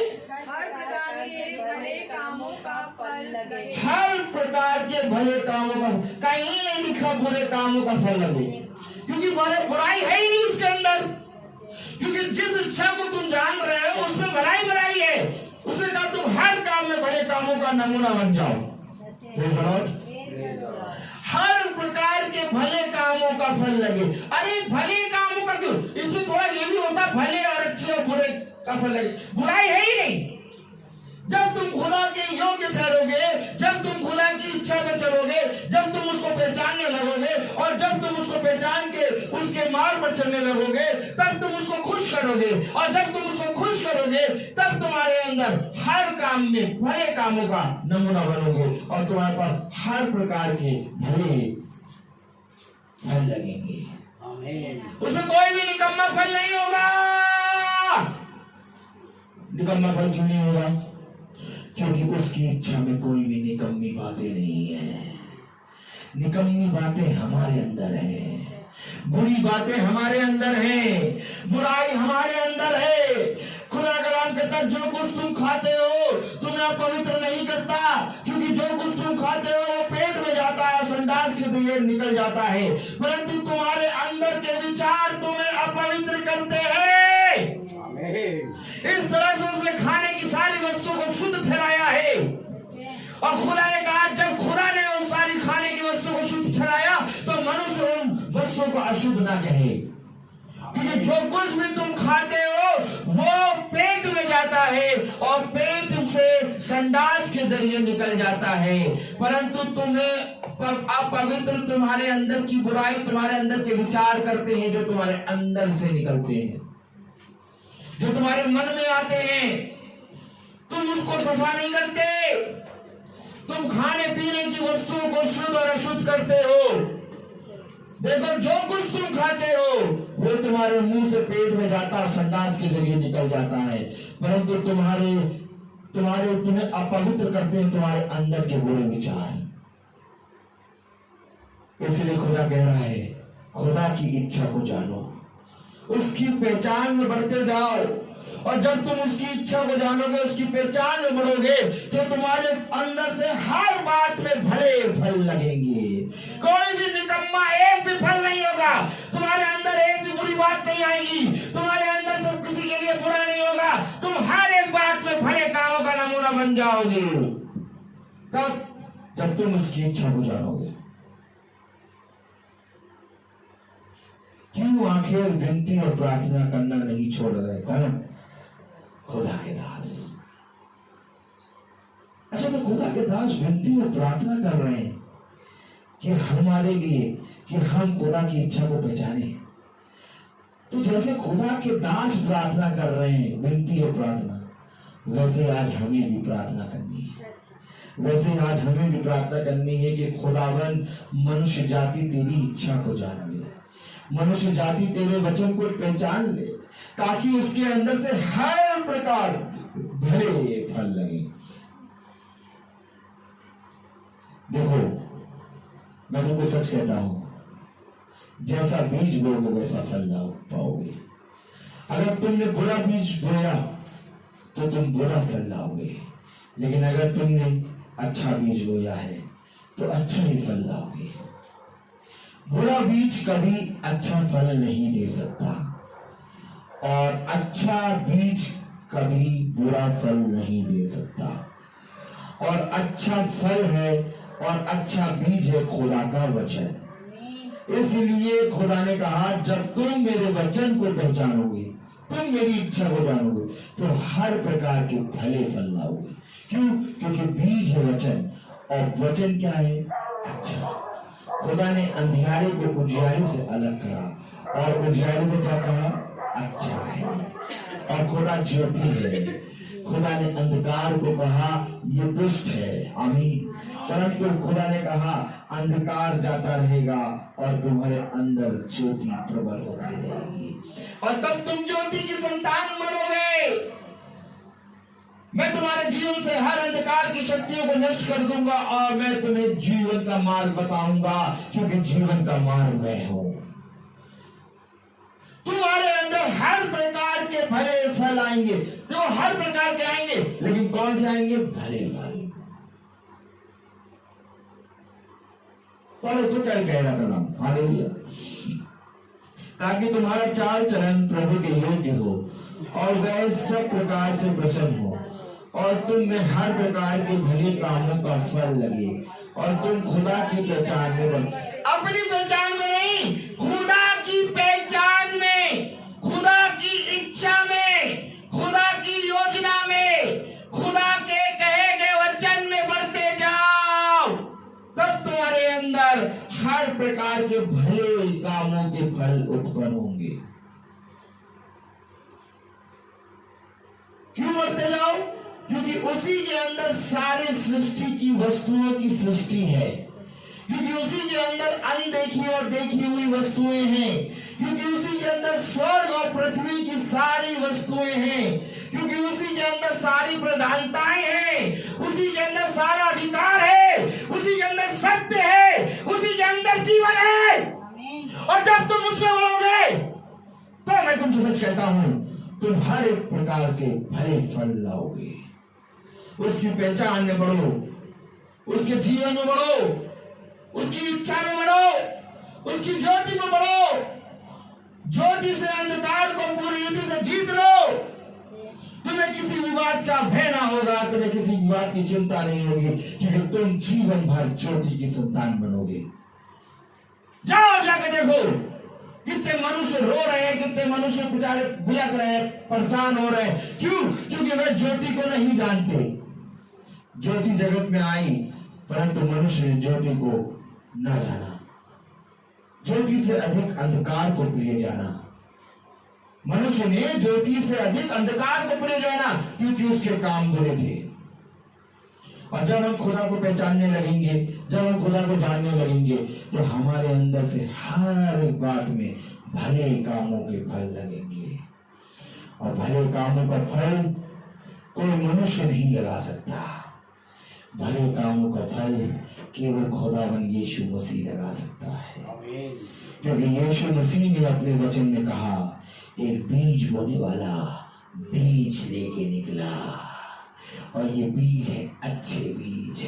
हर प्रकार के भले कामों का फल लगे। हर प्रकार के भले कामों का, कहीं नहीं लिखा बुरे कामों का फल लगे, क्योंकि बुराई है ही नहीं उसके अंदर। क्योंकि जिस इच्छा को तुम जान रहे हो उसमें भलाई भलाई है। उसने कहा तुम हर काम में भले कामों का नमूना बन जाओ। हर प्रकार के भले कामों का फल लगे। अरे भले कामों का क्यों? इसमें थोड़ा ये भी होता भले और अच्छे और बुरे का फल लगे। बुराई है ही नहीं। जब तुम खुदा के योग्य ठहरोगे, जब तुम खुदा की इच्छा में चलोगे, जब तुम उसको पहचानने लगोगे, और जब तुम उसको पहचान के उसके मार्ग पर चलने लगोगे, तब तुम उसको खुश करोगे, और जब तुम उसको खुश करोगे तब तुम्हारे अंदर हर काम में भले कामों का नमूना बनोगे, और तुम्हारे पास हर प्रकार के भले फल लगेंगे। उसमें कोई भी निकम्मा फल नहीं होगा। निकम्मा फल क्यों नहीं होगा? क्योंकि उसकी इच्छा में कोई भी निकम्मी बातें नहीं है। निकम्मी बातें हमारे अंदर हैं, बुरी बातें हमारे अंदर हैं, बुराई हमारे अंदर है। खुदा कलाम कहता है जो कुछ तुम खाते हो तुम्हें अपवित्र नहीं करता, क्योंकि जो कुछ तुम खाते हो वो पेट में जाता है, संडास के लिए निकल जाता है, परंतु तुम्हारे अंदर के विचार तुम्हें अपवित्र करते हैं। इस तरह से उसने खाने की सारी वस्तुओं को शुद्ध ठहराया है। और खुदा ने कहा जब खुदा ने उस सारी खाने की वस्तुओं को शुद्ध ठहराया तो मनुष्य उन वस्तुओं को अशुद्ध ना कहे, क्योंकि जो कुछ भी तुम खाते हो वो पेट में जाता है और पेट से संडास के जरिए निकल जाता है, परंतु तुम्हें अपवित्र तुम्हारे अंदर की बुराई, तुम्हारे अंदर के विचार करते हैं जो तुम्हारे अंदर से निकलते हैं, जो तुम्हारे मन में आते हैं। तुम उसको सफा नहीं करते। तुम खाने पीने की वस्तुओं को शुद्ध और अशुद्ध करते हो। देखो जो कुछ तुम खाते हो वो तुम्हारे मुंह से पेट में जाता है, संडास के जरिए निकल जाता है, परंतु तुम्हें अपवित्र करते हैं तुम्हारे अंदर के बुरे विचार। इसलिए खुदा कह रहा है खुदा की इच्छा को जानो, उसकी पहचान में बढ़ते जाओ, और जब तुम उसकी इच्छा को जानोगे, उसकी पहचान में बढ़ोगे, तो तुम्हारे अंदर से हर बात में भले फल लगेंगे। कोई भी निकम्मा एक भी फल नहीं होगा। तुम्हारे अंदर एक भी बुरी बात नहीं आएगी। तुम्हारे अंदर तो किसी के लिए बुरा नहीं होगा। तुम हर एक बात में भले कामों का नमूना बन जाओगे, तब जब तुम उसकी इच्छा को जानोगे। क्यों आखिर विनती और प्रार्थना करना नहीं छोड़ रहे था खुदा के दास? अच्छा, तो खुदा के दास विनती और प्रार्थना कर रहे हैं कि हमारे लिए, कि हम खुदा की इच्छा को पहचाने। तो जैसे खुदा के दास प्रार्थना कर रहे हैं, विनती और प्रार्थना, वैसे आज हमें भी प्रार्थना करनी है। वैसे आज हमें भी प्रार्थना करनी है कि खुदावन मनुष्य जाति तेरी इच्छा को जान ले, मनुष्य जाति तेरे वचन को पहचान ले, ताकि उसके अंदर से हर प्रकार भले फल लगे। देखो, मैं तुमको सच कहता हूं जैसा बीज बोओगे वैसा फल पाओगे। अगर तुमने बुरा बीज बोया तो तुम बुरा फल लाओगे, लेकिन अगर तुमने अच्छा बीज बोया है तो अच्छा ही फल लाओगे। बुरा बीज कभी अच्छा फल नहीं दे सकता और अच्छा बीज कभी बुरा फल नहीं दे सकता। और अच्छा फल है और अच्छा बीज है खुदा का वचन। इसलिए खुदा ने कहा जब तुम मेरे वचन को पहचानोगे, तुम मेरी इच्छा को जानोगे, तो हर प्रकार के भले फल लाओगे। क्यों? क्योंकि बीज है वचन और वचन क्या है? अच्छा। खुदा ने अंधियारे को उजियारे से अलग करा और उजियारे को क्या कहा? अच्छा है। और खुदा ज्योति है। खुदा ने अंधकार को कहा ये दुष्ट है, आमीन। परंतु खुदा ने कहा अंधकार जाता रहेगा और तुम्हारे अंदर ज्योति प्रबल होती रहेगी और तब तुम ज्योति की संतान बनोगे। मैं तुम्हारे जीवन से हर अंधकार की शक्तियों को नष्ट कर दूंगा और मैं तुम्हें जीवन का मार्ग बताऊंगा, क्योंकि जीवन का मार्ग मैं हूं। तुम्हारे अंदर हर प्रकार के भले फल आएंगे, तो हर प्रकार के आएंगे, लेकिन कौन से आएंगे? भले फल। पढ़ो तो क्या कह रहा प्रणाम, हालेलुया। ताकि तुम्हारा चाल चलन प्रभु के योग्य हो और वह सब प्रकार से प्रसन्न हो और तुम में हर प्रकार के भले कामों का फल लगे और तुम खुदा की पहचान में बनो। अपनी पहचान में नहीं, खुदा की पहचान में, खुदा की इच्छा में, खुदा की योजना में, खुदा के कहे गए वचन में बढ़ते जाओ, तब तुम्हारे अंदर हर प्रकार के भले कामों के फल उत्पन्न होंगे। क्यों बढ़ते जाओ? क्योंकि उसी के अंदर सारे सृष्टि की वस्तुओं की सृष्टि है, क्योंकि उसी के अंदर अनदेखी और देखी हुई वस्तुएं हैं, क्योंकि उसी के अंदर स्वर्ग और पृथ्वी की सारी वस्तुएं हैं, क्योंकि उसी के अंदर सारी प्रधानताएं हैं, उसी के अंदर सारा अधिकार है, उसी के अंदर सत्य है, उसी के अंदर जीवन है। और जब तुम उसमें बढ़ोगे तो मैं तुमसे सच कहता हूं, तुम हर एक प्रकार के भले फल लाओगे। उसकी पहचान में बढ़ो, उसके जीवन में बढ़ो, उसकी इच्छा में बढ़ो, उसकी ज्योति में बढ़ो। ज्योति से अंधकार को पूरी रीति से जीत लो। तुम्हें किसी विवाद का भय ना होगा, तुम्हें किसी विवाद की चिंता नहीं होगी, क्योंकि तुम जीवन भर ज्योति की संतान बनोगे। जाओ जाकर देखो कितने मनुष्य रो रहे हैं, कितने मनुष्य बेचारे बिलख रहे हैं, परेशान हो रहे हैं। क्यों? क्योंकि वे ज्योति को नहीं जानते। ज्योति जगत में आई, परंतु मनुष्य ने ज्योति को न जाना। ज्योति से अधिक अंधकार को प्रिय जाना। मनुष्य ने ज्योति से अधिक अंधकार को प्रिय जाना, क्योंकि उसके काम बुरे थे। और जब हम खुदा को पहचानने लगेंगे, जब हम खुदा को जानने लगेंगे, तो हमारे अंदर से हर एक बात में भले कामों के फल लगेंगे। और भले कामों का फल कोई मनुष्य नहीं लगा सकता। भले कामों का फल केवल खुदावन यीशु मसीह लगा सकता है। क्योंकि यीशु मसीह ने अपने वचन में कहा, एक बीज बोने वाला बीज लेके निकला और ये बीज है अच्छे बीज।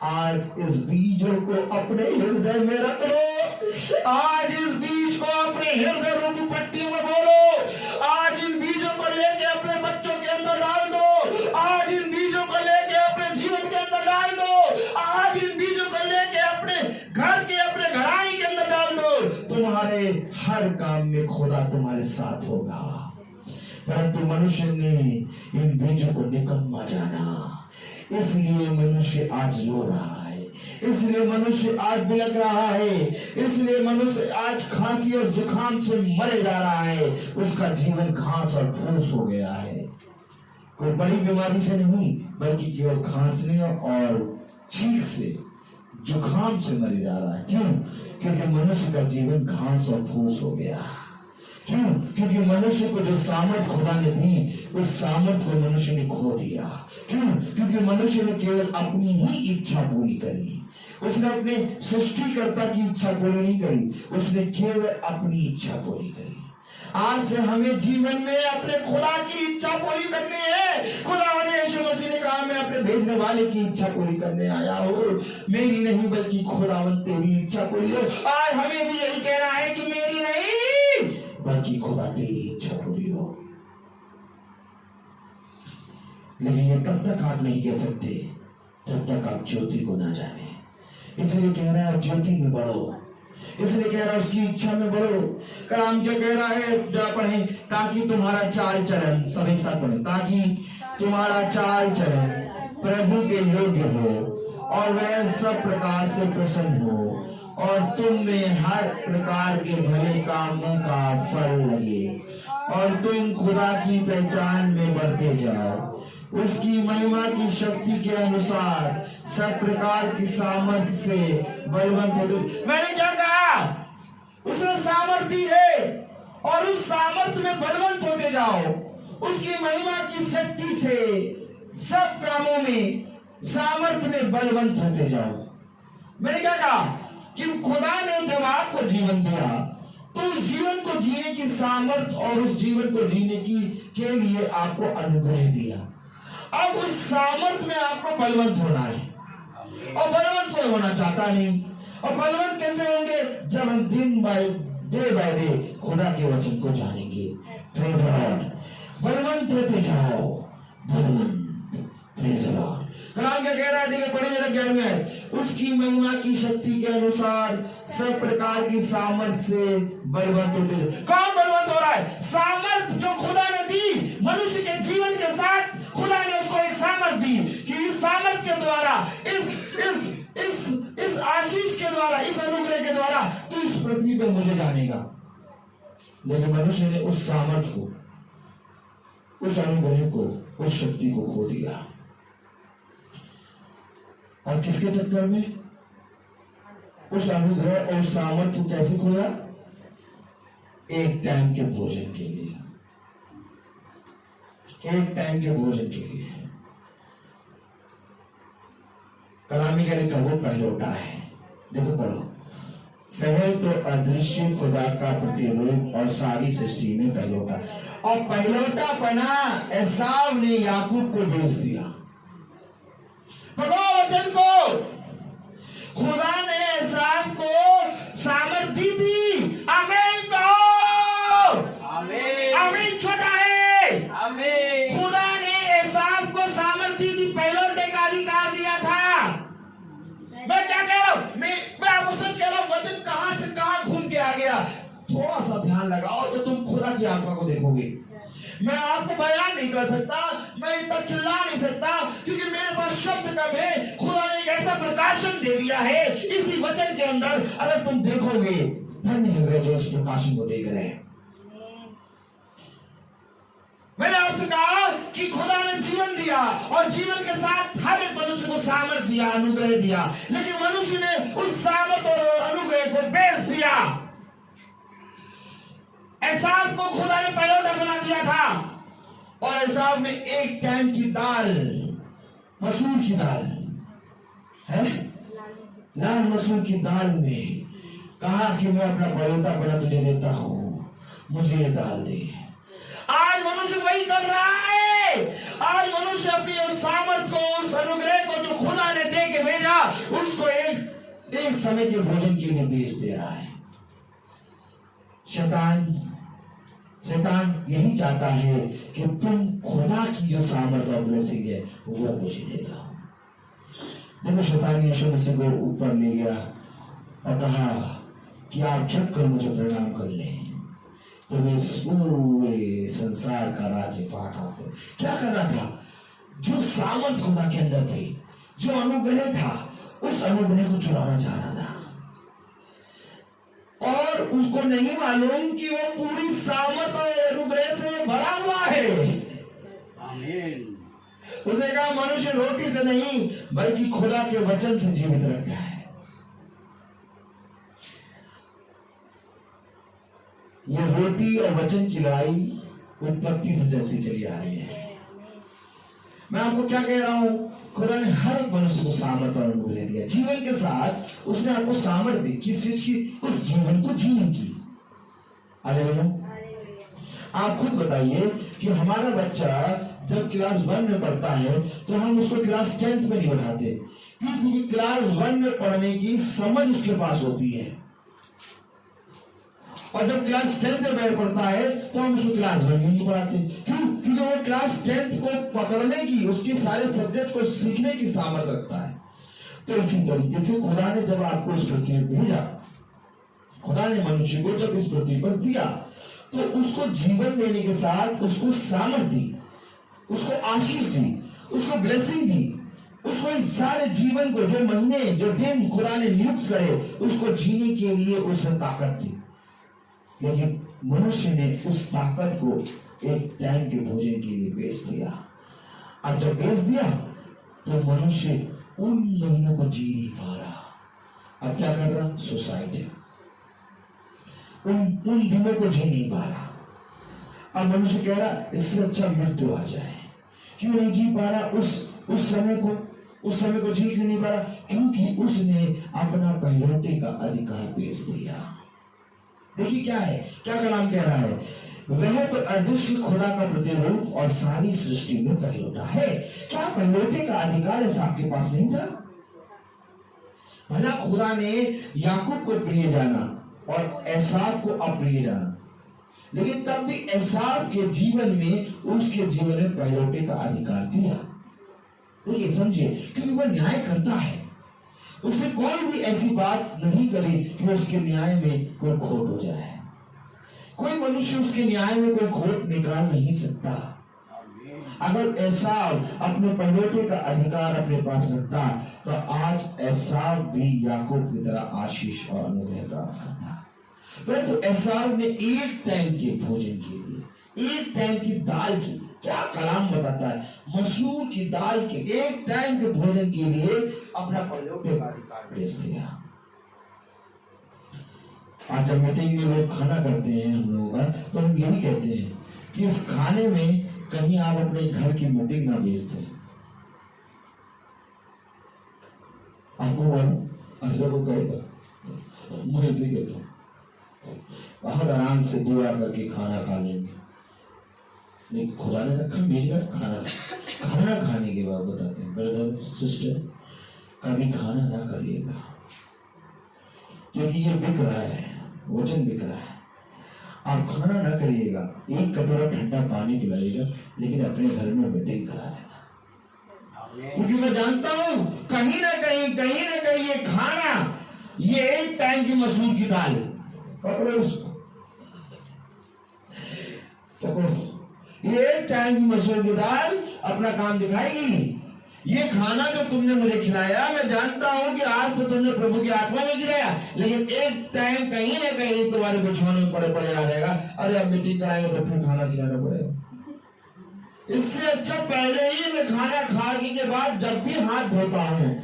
आज इस बीजों को अपने हृदय में रख लो। आज इस बीज को अपने हृदय रूपी पट्टियों में बोलो। आज इन बीजों को लेके अपने बच्चों के अंदर डाल दो। आज इन बीजों को लेके अपने जीवन के अंदर डाल दो। आज इन बीजों को लेके अपने घर के, अपने घराने के अंदर डाल दो। तुम्हारे हर काम में खुदा तुम्हारे साथ होगा। परंतु मनुष्य ने इन बीजों को निकम्मा जाना, इसलिए मनुष्य आज रो रहा है, इसलिए मनुष्य आज बिलख रहा है, इसलिए मनुष्य आज खांसी और जुकाम से मरे जा रहा है। उसका जीवन घास और फूस हो गया है। कोई बड़ी बीमारी से नहीं, बल्कि केवल खांसने और छींक से, जुकाम से मरे जा रहा है। क्यों? क्योंकि मनुष्य का जीवन घास और फूस हो गया। क्यों? क्योंकि मनुष्य को जो सामर्थ खुदा ने दी, उस सामर्थ को मनुष्य ने खो दिया। क्यों? क्योंकि मनुष्य ने केवल अपनी ही इच्छा पूरी करी। उसने अपने सृष्टिकर्ता की इच्छा पूरी नहीं करी, उसने केवल अपनी इच्छा पूरी करी। आज से हमें जीवन में अपने खुदा की इच्छा पूरी करनी है। खुदा ने यीशु मसीह ने कहा, मैं अपने भेजने वाले की इच्छा पूरी करने आया हूँ, मेरी नहीं बल्कि खुदावन तेरी इच्छा पूरी हो। आज हमें भी यही कहना है कि मेरी नहीं बल्कि खुदा तेरी इच्छा पूरी हो। लेकिन ये तब तक आप नहीं कह सकते जब तक आप ज्योति को ना जाने। इसलिए कह रहा है ज्योति में बढ़ो, इसलिए कह रहा है उसकी इच्छा में बढ़ो। कलाम क्या कह रहा है, जा पढ़े, ताकि तुम्हारा चाल चलन, सब एक साथ पढ़े, ताकि तुम्हारा चाल चलन प्रभु के योग्य हो और वह सब प्रकार से प्रसन्न हो और तुम में हर प्रकार के भले कामों का फल लगे और तुम खुदा की पहचान में बढ़ते जाओ, उसकी महिमा की शक्ति के अनुसार सब प्रकार की सामर्थ्य से बलवंत होते। मैंने क्या कहा, उसने सामर्थ्य दी है और उस सामर्थ्य में बलवंत होते जाओ, उसकी महिमा की शक्ति से सब कामों में सामर्थ्य में बलवंत होते जाओ। मैंने क्या कहा कि खुदा ने जब आपको जीवन दिया तो उस जीवन को जीने की सामर्थ्य और उस जीवन को जीने की के लिए आपको अनुग्रह दिया। अब उस सामर्थ्य में आपको बलवंत होना है और बलवंत कोई होना चाहता नहीं। और बलवंत कैसे होंगे, जब हम दिन बाय डे खुदा के वचन को जानेंगे। प्रेज द लॉर्ड, बलवंत होते जाओ, बलवंत। Praise the lord. कलाम क्या कह रहा है, देखिए पढ़िए 11 में, उसकी महिमा की शक्ति के अनुसार सब प्रकार की सामर्थ्य से बलवंत होते। कौन बलवंत हो रहा है? सामर्थ्य जो खुदा ने दी मनुष्य के जीवन के साथ, खुदा ने उसको एक सामर्थ्य दी कि इस सामर्थ्य के द्वारा, इस आशीष के द्वारा, इस अनुग्रह के द्वारा तू इस पृथ्वी पर मुझे जानेगा। लेकिन मनुष्य ने उस सामर्थ्य को, उस अनुग्रह को, उस शक्ति को खो दिया। और किसके चक्कर में? उस अनुग्रह और सामर्थ्य को कैसे खोया? एक टाइम के भोजन के लिए, एक टाइम के भोजन के लिए। कलामी का लिखा वो पहलौठा है। देखो पढ़ो, पहले तो अदृश्य खुदा का प्रतिरूप और सारी सृष्टि में पहलौठा, और पहलौठा पना एसाव ने याकूब को भेज दिया। पढ़ो वचन को, खुदा ने एसाव को सामर्थ दी थी। आमीन कहो, आमीन। आमीन छोटा है, आमीन। खुदा ने एसाव को सामर्थ दी थी, पहलौठे का अधिकार दिया था। मैं क्या कह रहा हूं, मैं आपको सच कह रहा हूं, वचन कहां से कहां घूम के आ गया। थोड़ा सा ध्यान लगाओ तो तुम खुदा की आत्मा को देखोगे। मैं आपको बयान नहीं कर सकता, मैं इतना चिल्ला नहीं सकता क्योंकि मेरे पास शब्द कम है। खुदा ने एक ऐसा प्रकाशन दे दिया है इसी वचन के अंदर, अगर तुम देखोगे, धन्य है वे जो इस प्रकाशन को देख रहे हैं। मैंने आपसे कहा कि खुदा ने जीवन दिया और जीवन के साथ हर एक मनुष्य को सामर्थ दिया, अनुग्रह दिया, लेकिन मनुष्य ने उस सामर्थ और अनुग्रह को बेच दिया। एसाव को खुदा ने पहलौठा बना दिया था और एसाव में एक टाइम की दाल, मसूर की दाल है, लाल मसूर की दाल में कहा कि मैं अपना पहलौठा बना तुझे देता हूं, मुझे ये दाल दे। आज मनुष्य वही कर रहा है। आज मनुष्य अपनी उस सामर्थ को, उस अनुग्रह को जो खुदा ने दे के भेजा, उसको एक समय के भोजन के लिए बेच दे रहा है। शैतान यही चाहता है कि तुम खुदा की जो सामर्थ और ब्लेसिंग है वो मुझे देगा। देखो शैतान यीशु मसीह को ऊपर ले गया और कहा कि आप झुक कर मुझे प्रणाम कर लें तो वे पूरे संसार का राज्य पाठ आते। क्या करना था? जो सामर्थ खुदा के अंदर थी, जो अनुग्रह था, उस अनुग्रह को चुराना चाह रहा था और उसको नहीं मालूम कि वो पूरी सामर्थ और अनुग्रह से भरा हुआ है। आमीन। उसने कहा मनुष्य रोटी से नहीं बल्कि खुदा के वचन से जीवित रहता है। ये रोटी और वचन की लड़ाई उत्पत्ति से चलती चली आ रही है। मैं आपको क्या कह रहा हूं, खुदा ने हर एक मनुष्य को सामर्थ्य और अनुग्रह दिया। जीवन के साथ उसने आपको सामर्थ्य दी, किस चीज की? उस जीवन को जीने की। हालेलुया। आप खुद बताइए कि हमारा बच्चा जब क्लास 1 में पढ़ता है तो हम उसको क्लास 10th में नहीं बढ़ाते, क्योंकि क्लास 1 में पढ़ने की समझ उसके पास होती है, और जब क्लास 10th में पढ़ता है तो हम उसको क्लास 1 में नहीं पढ़ाते। क्यों? क्योंकि वो क्लास 10th को पकड़ने की, उसके सारे सब्जेक्ट को सीखने की सामर्थ्य रखता है। तो इसी तरीके से खुदा ने जब आपको इस पृथ्वी पर भेजा, खुदा ने मनुष्य को जब इस पृथ्वी पर दिया, तो उसको जीवन देने के साथ उसको सामर्थ्य दी, उसको आशीष दी, उसको ब्लेसिंग दी, उसको इस सारे जीवन को, जो महीने जो दिन खुदा ने नियुक्त करे, उसको जीने के लिए उसने ताकत दी। लेकिन मनुष्य ने उस ताकत को एक टाइम के भोजन के लिए बेच दिया। अब जब बेच दिया तो मनुष्य उन महीनों को जी नहीं पा रहा। अब क्या कर रहा? सुसाइड। उन दिनों को जी नहीं पा रहा। अब मनुष्य कह रहा इससे अच्छा मृत्यु आ जाए। क्यों नहीं जी पा रहा? उस समय को जी क्यों नहीं पा रहा? क्योंकि उसने अपना पहिलौठे का अधिकार बेच दिया। देखिए क्या है, क्या कलाम कह रहा है? वह तो अदृश्य खुदा का प्रतिरूप और सारी सृष्टि में पहिलौठा है। क्या पहिलौठे का अधिकार ऐसा आपके पास नहीं था? भला खुदा ने याकूब को प्रिय जाना और एसाव को अप्रिय जाना, लेकिन तब भी एसाव के जीवन में, उसके जीवन में पहिलौठे का अधिकार दिया। देखिए समझिए, क्योंकि वह न्याय करता है। उससे कोई भी ऐसी बात नहीं करी कि उसके न्याय में कोई खोट हो जाए। कोई मनुष्य उसके न्याय में कोई खोट निकाल नहीं सकता। अगर एसाव अपने पहिलौठे का अधिकार अपने पास रखता तो आज एसाव भी याकूब की तरह आशीष और अनुग्रह प्राप्त करता। परंतु एसाव ने एक टाइम के भोजन के लिए, एक टाइम की दाल के लिए, क्या कलाम बताता है, मसूर की दाल के एक टाइम के भोजन के लिए अपना पहिलौठे का अधिकार बेच दिया। आज जब मीटिंग में लोग खाना करते हैं हम लोगों का, तो हम यही कहते हैं कि इस खाने में कहीं आप अपने घर की मीटिंग ना बेच दें। आपको ऐसा को कहेगा, मुझे से कहता बहुत आराम से दुआ करके खाना खा लेंगे। नहीं, खुदा ने रखा भेजा खाना खाने के बाद बताते हैं, ब्रदर सिस्टर कभी खाना ना करिएगा, क्योंकि ये बिक रहा है, वचन बिक रहा है। आप खाना ना करिएगा, एक कटोरा ठंडा पानी पिलाइएगा, लेकिन अपने घर में मीटिंग करा लेना। क्योंकि मैं जानता हूं कहीं ना कहीं ये खाना, ये एक टाइम की मसूर की दाल, पकड़ो उसको, पकड़ो, ये एक टाइम की मसूर की दाल अपना काम दिखाएगी। ये खाना जो तुमने मुझे खिलाया, मैं जानता हूं कि आज तो तुमने प्रभु की आत्मा में गिराया, लेकिन एक टाइम कहीं ना कहीं तुम्हारे बिछौने में पड़े आ जाएगा। अरे अब मीटिंग कराएंगे तो फिर खाना खिलाना पड़ेगा। इससे अच्छा पहले ही मैं खाना खाने के बाद जब भी हाथ धोता हूं,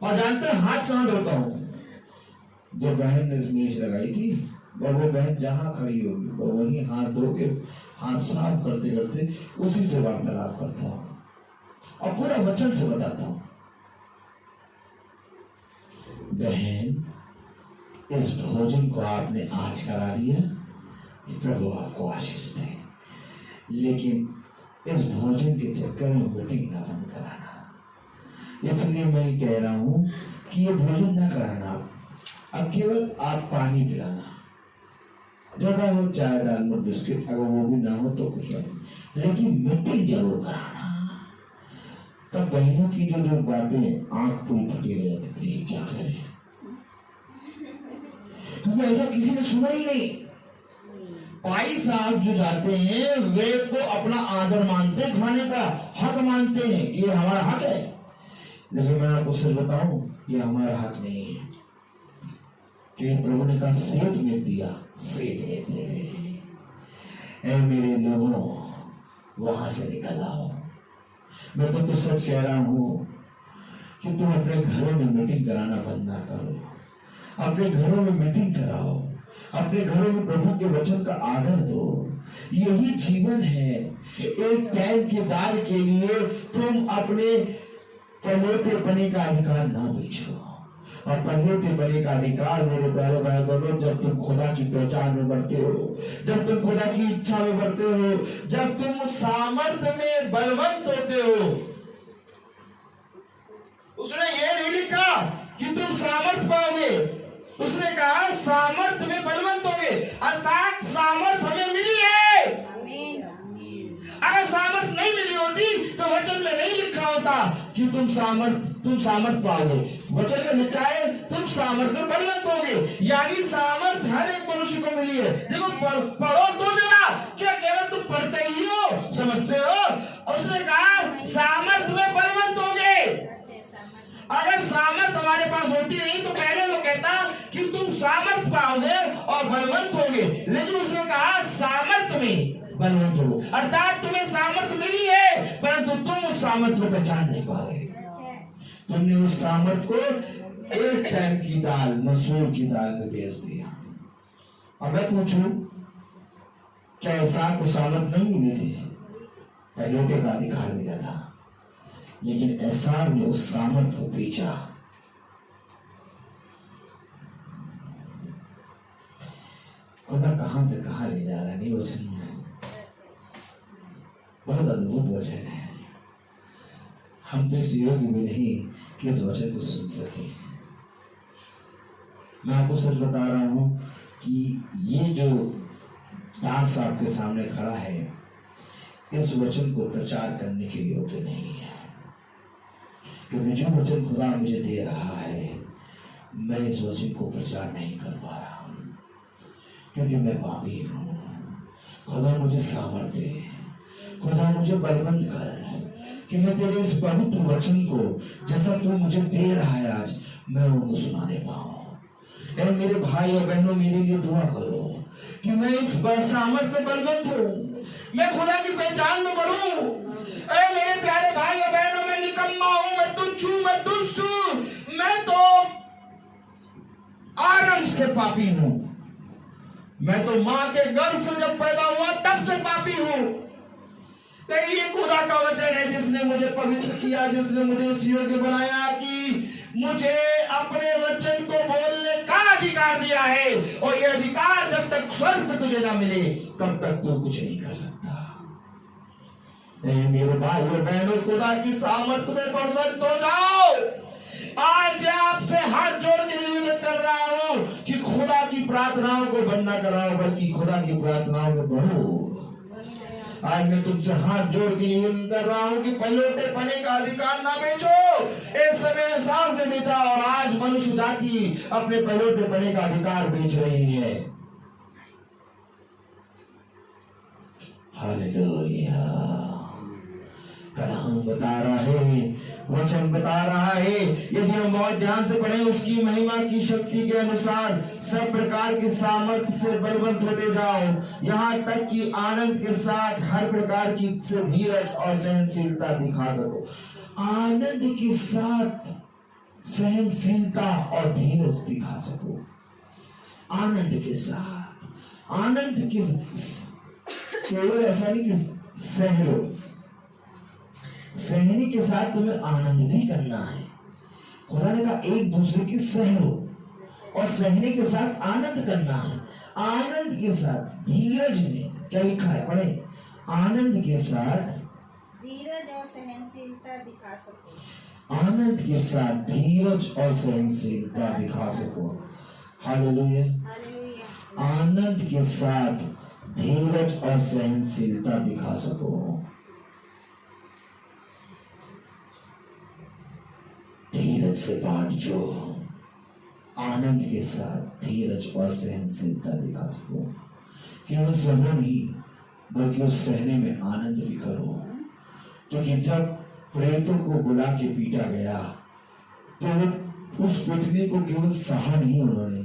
और जानते हैं हाथ कहां धोता हूं? जो बहन ने मेज लगाई थी, वो बहन जहां खड़ी होगी वो वही हाथ धो के, हाथ साफ करते करते उसी से वार्तालाप करता हूं और पूरा वचन से बताता हूं। बहन, इस भोजन को आपने आज करा दिया, प्रभु आपको आशीष दे, लेकिन इस भोजन के चक्कर में मीटिंग ना बंद कराना। इसलिए मैं कह रहा हूं कि ये भोजन ना कराना, अब केवल आप पानी पिलाना, ज्यादा हो चाय दाल और बिस्किट, अगर वो भी ना हो तो कुछ नहीं, लेकिन मीटिंग जरूर कराना। तब बहनों की जो बातें आंख पूरी फटी रह जाती है, क्या कह रहे हैं, क्योंकि ऐसा किसी ने सुना ही नहीं। भाई साहब जो जाते हैं वे तो अपना आदर मानते हैं, खाने का हक मानते हैं, ये हमारा हक है, लेकिन मैं आपको सच बताऊं, ये हमारा हक नहीं है। क्योंकि प्रभु ने कहा सेठ में दिया, सेठ ऐ मेरे लोगों वहां से निकल आओ। मैं तुमको सच कह रहा हूं कि तुम अपने घरों में मीटिंग कराना बंद ना करो, अपने घरों में मीटिंग कराओ, अपने घरों में प्रभु के वचन का आदर दो। यही जीवन है। एक टाइम की दाल के लिए तुम अपने पहलोटे पने का अधिकार ना बेचो। और पहलोटे पने का अधिकार मेरे प्यारे भाई बहनों, जब तुम खुदा की पहचान में बढ़ते हो, जब तुम खुदा की इच्छा में बढ़ते हो, जब तुम सामर्थ्य में बलवंत होते हो। उसने ये नहीं लिखा कि तुम सामर्थ्य पाओगे, उसने कहा सामर्थ्य में बलवंत होगे, अर्थात सामर्थ्य हमें मिली है। अगर सामर्थ नहीं मिली होती तो वचन में नहीं लिखा होता कि तुम सामर्थ पाओगे। वचन में लिखा है तुम सामर्थ में बलवंत होगे, यानी सामर्थ हर एक मनुष्य को मिली है। देखो पढ़ो तो जरा, क्या केवल तुम पढ़ते ही हो, समझते हो? उसने कहा सामर्थ में बलवंत होगे। अगर सामर्थ हमारे पास होती नहीं तो पहले वो कहता कि तुम सामर्थ पाओगे और बलवंत होगे, लेकिन उसने कहा सामर्थ में बलवंत हो, अर्थात तुम्हें सामर्थ मिली है परंतु तुम उस सामर्थ को पहचान नहीं पा रहे। तुमने उस सामर्थ को एक टाइम की दाल, मसूर की दाल में बेच दिया। अब मैं पूछूं, क्या ऐसा को सामर्थ नहीं मिली थी? पहलोटे का अधिकार मिला था, लेकिन एसाव ने उस सामर्थ को बेचा। खुदा कहां से कहां ले जा रहा है। नहीं वचन बहुत अद्भुत वचन है। हम तो इस योग्य में नहीं कि इस वचन को सुन सके। मैं आपको सच बता रहा हूं कि ये जो दास आपके सामने खड़ा है, इस वचन को प्रचार करने के योग्य नहीं है, क्योंकि जो वचन खुदा मुझे दे रहा है, मैं इस वचन को प्रचार नहीं कर पा रहा हूं, क्योंकि मैं पापी हूं। खुदा मुझे सामर्थ्य दे, खुदा मुझे बलवंत कर कि मैं तेरे इस पवित्र वचन को जैसा तू मुझे दे रहा है आज, मैं उनको सुनाने पाऊं। और मेरे भाई और बहनों, मेरे लिए दुआ करो कि मैं इस सामर्थ में बलवंत हूं, मैं खुदा की पहचान में बढ़ूं। अरे मेरे प्यारे भाई और बहनों, मैं निकम्मा हूं, मैं तुच्छ हूं, मैं दुष्ट हूं, मैं तो आरंभ से पापी हूं। मैं तो मां के गर्भ से जब पैदा हुआ तब से पापी हूं। तो ये खुदा का वचन है जिसने मुझे पवित्र किया, जिसने मुझे इस योग्य बनाया कि मुझे अपने वचन को बोलने का अधिकार दिया है। और ये अधिकार जब तक स्वर्ग से तुझे ना मिले तब तक तू कुछ नहीं कर सकता। मेरे भाई और बहनों, खुदा की सामर्थ्य में बलवंत हो जाओ। आज आपसे हाथ जोड़ के निवेदन कर रहा हूं कि खुदा की प्रार्थनाओं को बंद न कराओ, बल्कि खुदा की प्रार्थनाओं में बढ़ो। आज मैं तुमसे हाथ जोड़ के निवेदन कर रहा हूं कि पहलोटे पने का अधिकार ना बेचो। एक समय साफ ने बेचा और आज मनुष्य जाति अपने पहलोटे पने का अधिकार बेच रही है। हालेलुया। कलाम बता रहा है, वचन बता रहा है, यदि हम बहुत ध्यान से पढ़ें, उसकी महिमा की शक्ति के अनुसार सब प्रकार के सामर्थ्य से बलवंत होते जाओ, यहाँ तक कि आनंद के साथ हर प्रकार की धीरज और सहनशीलता दिखा सको। आनंद के साथ सहनशीलता और धीरज दिखा सको। आनंद के साथ, आनंद के केवल ऐसा नहीं कि सहलो, सहनी के साथ तुम्हें आनंद भी करना है। खुदा ने कहा एक दूसरे की सहलो और सहने के साथ आनंद करना है। आनंद के साथ धीरज में क्या लिखा है, पढ़े, आनंद के साथ धीरज और सहनशीलता दिखा सको। आनंद के साथ धीरज और सहनशीलता दिखा सको। हालेलुया। आनंद के साथ धीरज और सहनशीलता दिखा सको। धीरज से बांटो, आनंद के साथ धीरज और सहनशीलता दिखा सको। केवल सहो नहीं बल्कि उस सहने में आनंद भी करो, क्योंकि जब प्रेतों को बुला के पीटा गया तो उस पिटने को केवल सहा नहीं उन्होंने,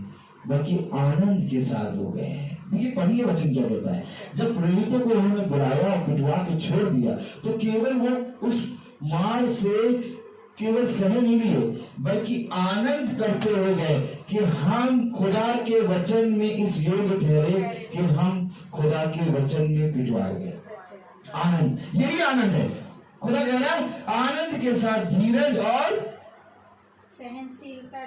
बल्कि आनंद के साथ हो गए हैं। देखिए पढ़िए वचन क्या कहता है, जब प्रेरितों को उन्होंने बुलाया और पिटवा के छोड़ दिया तो केवल वो उस मार से केवल सह नहीं लिए बल्कि आनंद करते हो गए कि हम खुदा के वचन में इस योग्य ठहरे कि हम खुदा के वचन में पिटवाए गए। आनंद, यही आनंद है। खुदा कह रहा है आनंद के साथ धीरज और सहनशीलता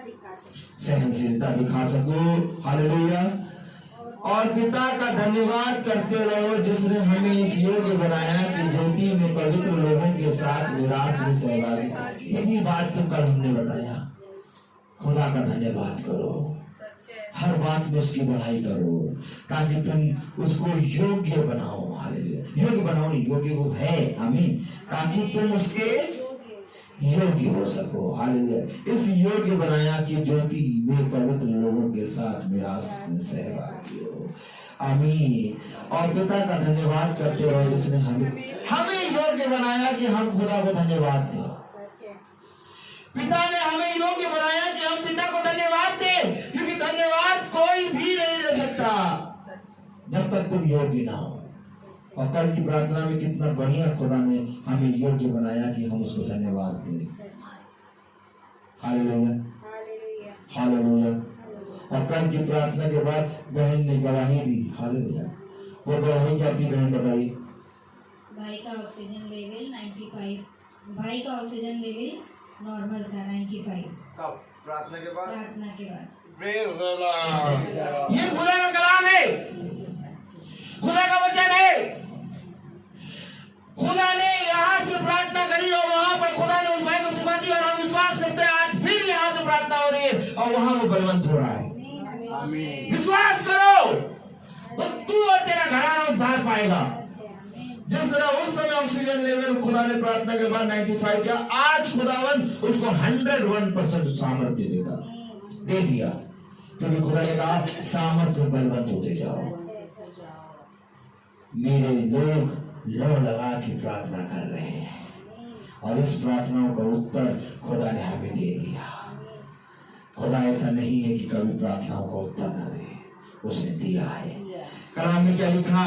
दिखा सको। हालेलुया। और पिता का धन्यवाद करते रहो जिसने हमें इस योग्य बनाया कि ज्योति में पवित्र लोगों के साथ विराज में सहभागी। यही बात तो कल हमने बताया। खुदा का धन्यवाद करो, हर बात में उसकी बढ़ाई करो ताकि तुम उसको योग्य बनाओ। हालेलुया। योग्य बनाओ, योग्य वो है, आमीन, ताकि तुम उसके योग्य हो सको। हालेलुया। इस योग्य बनाया कि ज्योति में पवित्र लोगों के साथ विरास में सहभागी हो। आमीन। और पिता का धन्यवाद करते रहो जिसने हमें योग्य बनाया कि हम खुदा को धन्यवाद दें। पिता ने हमें योग्य बनाया कि हम पिता को धन्यवाद दें, क्योंकि धन्यवाद कोई भी नहीं दे सकता जब तक तुम योग्य ना हो। और कल की प्रार्थना में कितना बढ़िया खुदा ने हमें योग्य बनाया कि हम उसको धन्यवाद दें। Hallelujah, hallelujah. और कल की प्रार्थना के बाद बहन ने गवाही दी। हालेलुया। वो गवाही क्या थी बहन, बताइए। भाई का ऑक्सीजन लेवल 95, भाई का ऑक्सीजन लेवल नॉर्मल था 95। कब? प्रार्थना के बाद? प्रार्थना के बाद। Praise the Lord. ये खुदा का कलाम है, खुदा का वचन है। खुदा ने यहाँ से प्रार्थना करी और वहां पर खुदा ने उस भाई को शिफा दी और हम विश्वास करते हैं आज फिर यहाँ से प्रार्थना हो रही है और वहां वो बलवंत हो रहा है। विश्वास करो तो तू और तेरा घराना उद्धार पाएगा। जिस तरह उस समय ऑक्सीजन लेवल खुदा ने प्रार्थना के बाद 95 किया, आज खुदावन उसको 101% सामर्थ्य देगा, दे दिया, क्योंकि खुदा ने कहा सामर्थ्य बलवंत होते जाओ। मेरे लोग लो लगा के प्रार्थना कर रहे हैं और इस प्रार्थनाओं का उत्तर खुदा ने हमें दे दिया। खुदा ऐसा नहीं है कि कभी प्रार्थनाओं का उत्तर न दे, उसने दिया है। कलाम में क्या लिखा?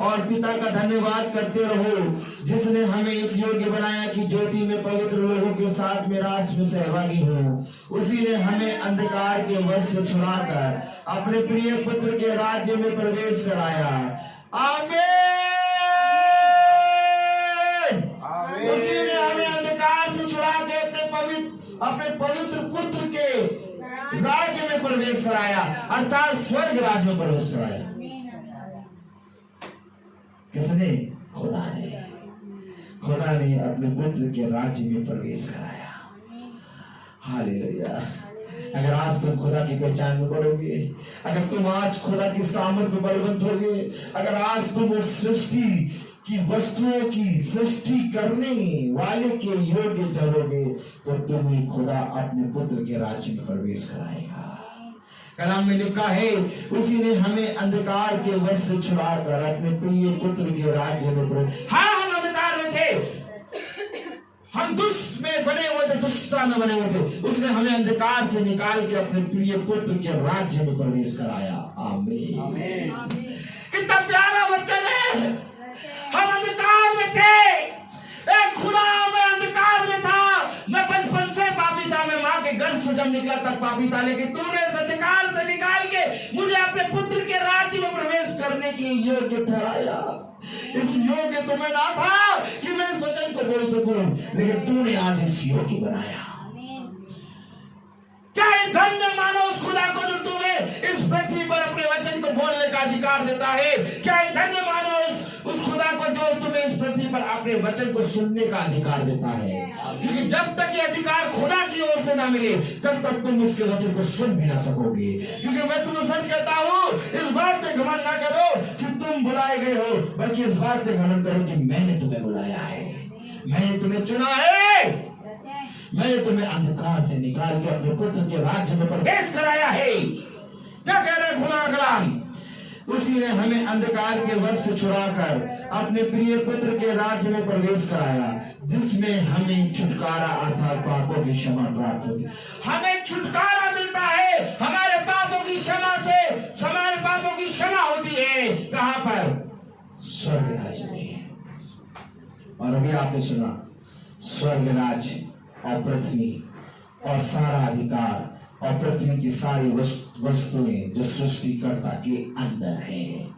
और पिता का धन्यवाद करते रहो जिसने हमें इस योग्य बनाया कि ज्योति में पवित्र लोगों के साथ मिरास में सहभागी हो। उसी ने हमें अंधकार के वश से छुड़ाकर अपने प्रिय पुत्र के राज्य में प्रवेश कराया। आमीन। उसी ने हमें अंधकार से छुड़ा के अपने पवित्र पुत्र के राज्य में प्रवेश कराया, अर्थात स्वर्ग राज्य में प्रवेश कराया। किसने? खुदा ने। खुदा ने अपने पुत्र के राज्य में प्रवेश कराया। हालेलुया। अगर आज तुम खुदा की पहचान में बढ़ोगे, अगर तुम आज खुदा की सामर्थ्य में बलवंत होगे, अगर आज तुम उस सृष्टि की वस्तुओं की सृष्टि करने वाले के योग्य ठहरोगे, तो तुम्हें खुदा अपने पुत्र के राज्य में प्रवेश कराएगा। कलाम में लिखा है उसी ने हमें अंधकार के वश से छुड़ाकर अपने प्रिय पुत्र के राज्य में प्रवेश। हाँ, हम अंधकार में थे, हम दुष्ट में बने हुए थे, दुष्टता में बने हुए थे। उसने हमें अंधकार से निकाल के अपने प्रिय पुत्र के राज्य में प्रवेश कराया। आमीन, आमीन। कितना प्यारा वचन है। हम अंधकार में थे, एक खुदा में अंधकार में था। मैं बचपन से पापी था, मैं माँ के गर्भ से जब निकला तब पापी था, लेकिन तूने इस अंधकार से निकाल के मुझे अपने पुत्र के राज्य में प्रवेश करने के योग्य ठहराया। इस योग्य तो मैं ना था कि मैं इस वचन को बोल सकूं, लेकिन तूने आज इस योग्य बनाया। क्या धन्य मानो उस खुदा को जो तुम्हें इस पृथ्वी पर अपने वचन को बोलने का अधिकार देता है। क्या धन्य मानो उस खुदा को जो तुम्हें इस पृथ्वी पर अपने वचन को सुनने का अधिकार देता है, क्योंकि जब तक ये अधिकार खुदा की ओर से ना मिले तब तक तुम उसके वचन को सुन भी ना सकोगे। क्योंकि मैं तुम्हें सच कहता हूँ, इस बात पे घमंड ना करो कि तुम बुलाए गए हो, बल्कि इस बात पे घमंड करो कि मैंने तुम्हें बुलाया है, मैंने तुम्हें चुना है, मैंने तुम्हें अंधकार से निकाल के अपने पुत्र के राज्य में प्रवेश कराया है। क्या कह रहे खुदा कलाम? उसी ने हमें अंधकार के वश से छुड़ाकर अपने प्रिय पुत्र के राज्य में प्रवेश कराया, जिसमें हमें छुटकारा अर्थात पापों की क्षमा प्राप्त होती। हमें छुटकारा मिलता है, हमारे पापों की क्षमा से हमारे पापों की क्षमा होती है। कहां पर? स्वर्ग राज्य में। और अभी आपने सुना, स्वर्ग राज्य और पृथ्वी और सारा अधिकार और पृथ्वी की सारी वस्तुएं जो सृष्टिकर्ता के अंदर हैं।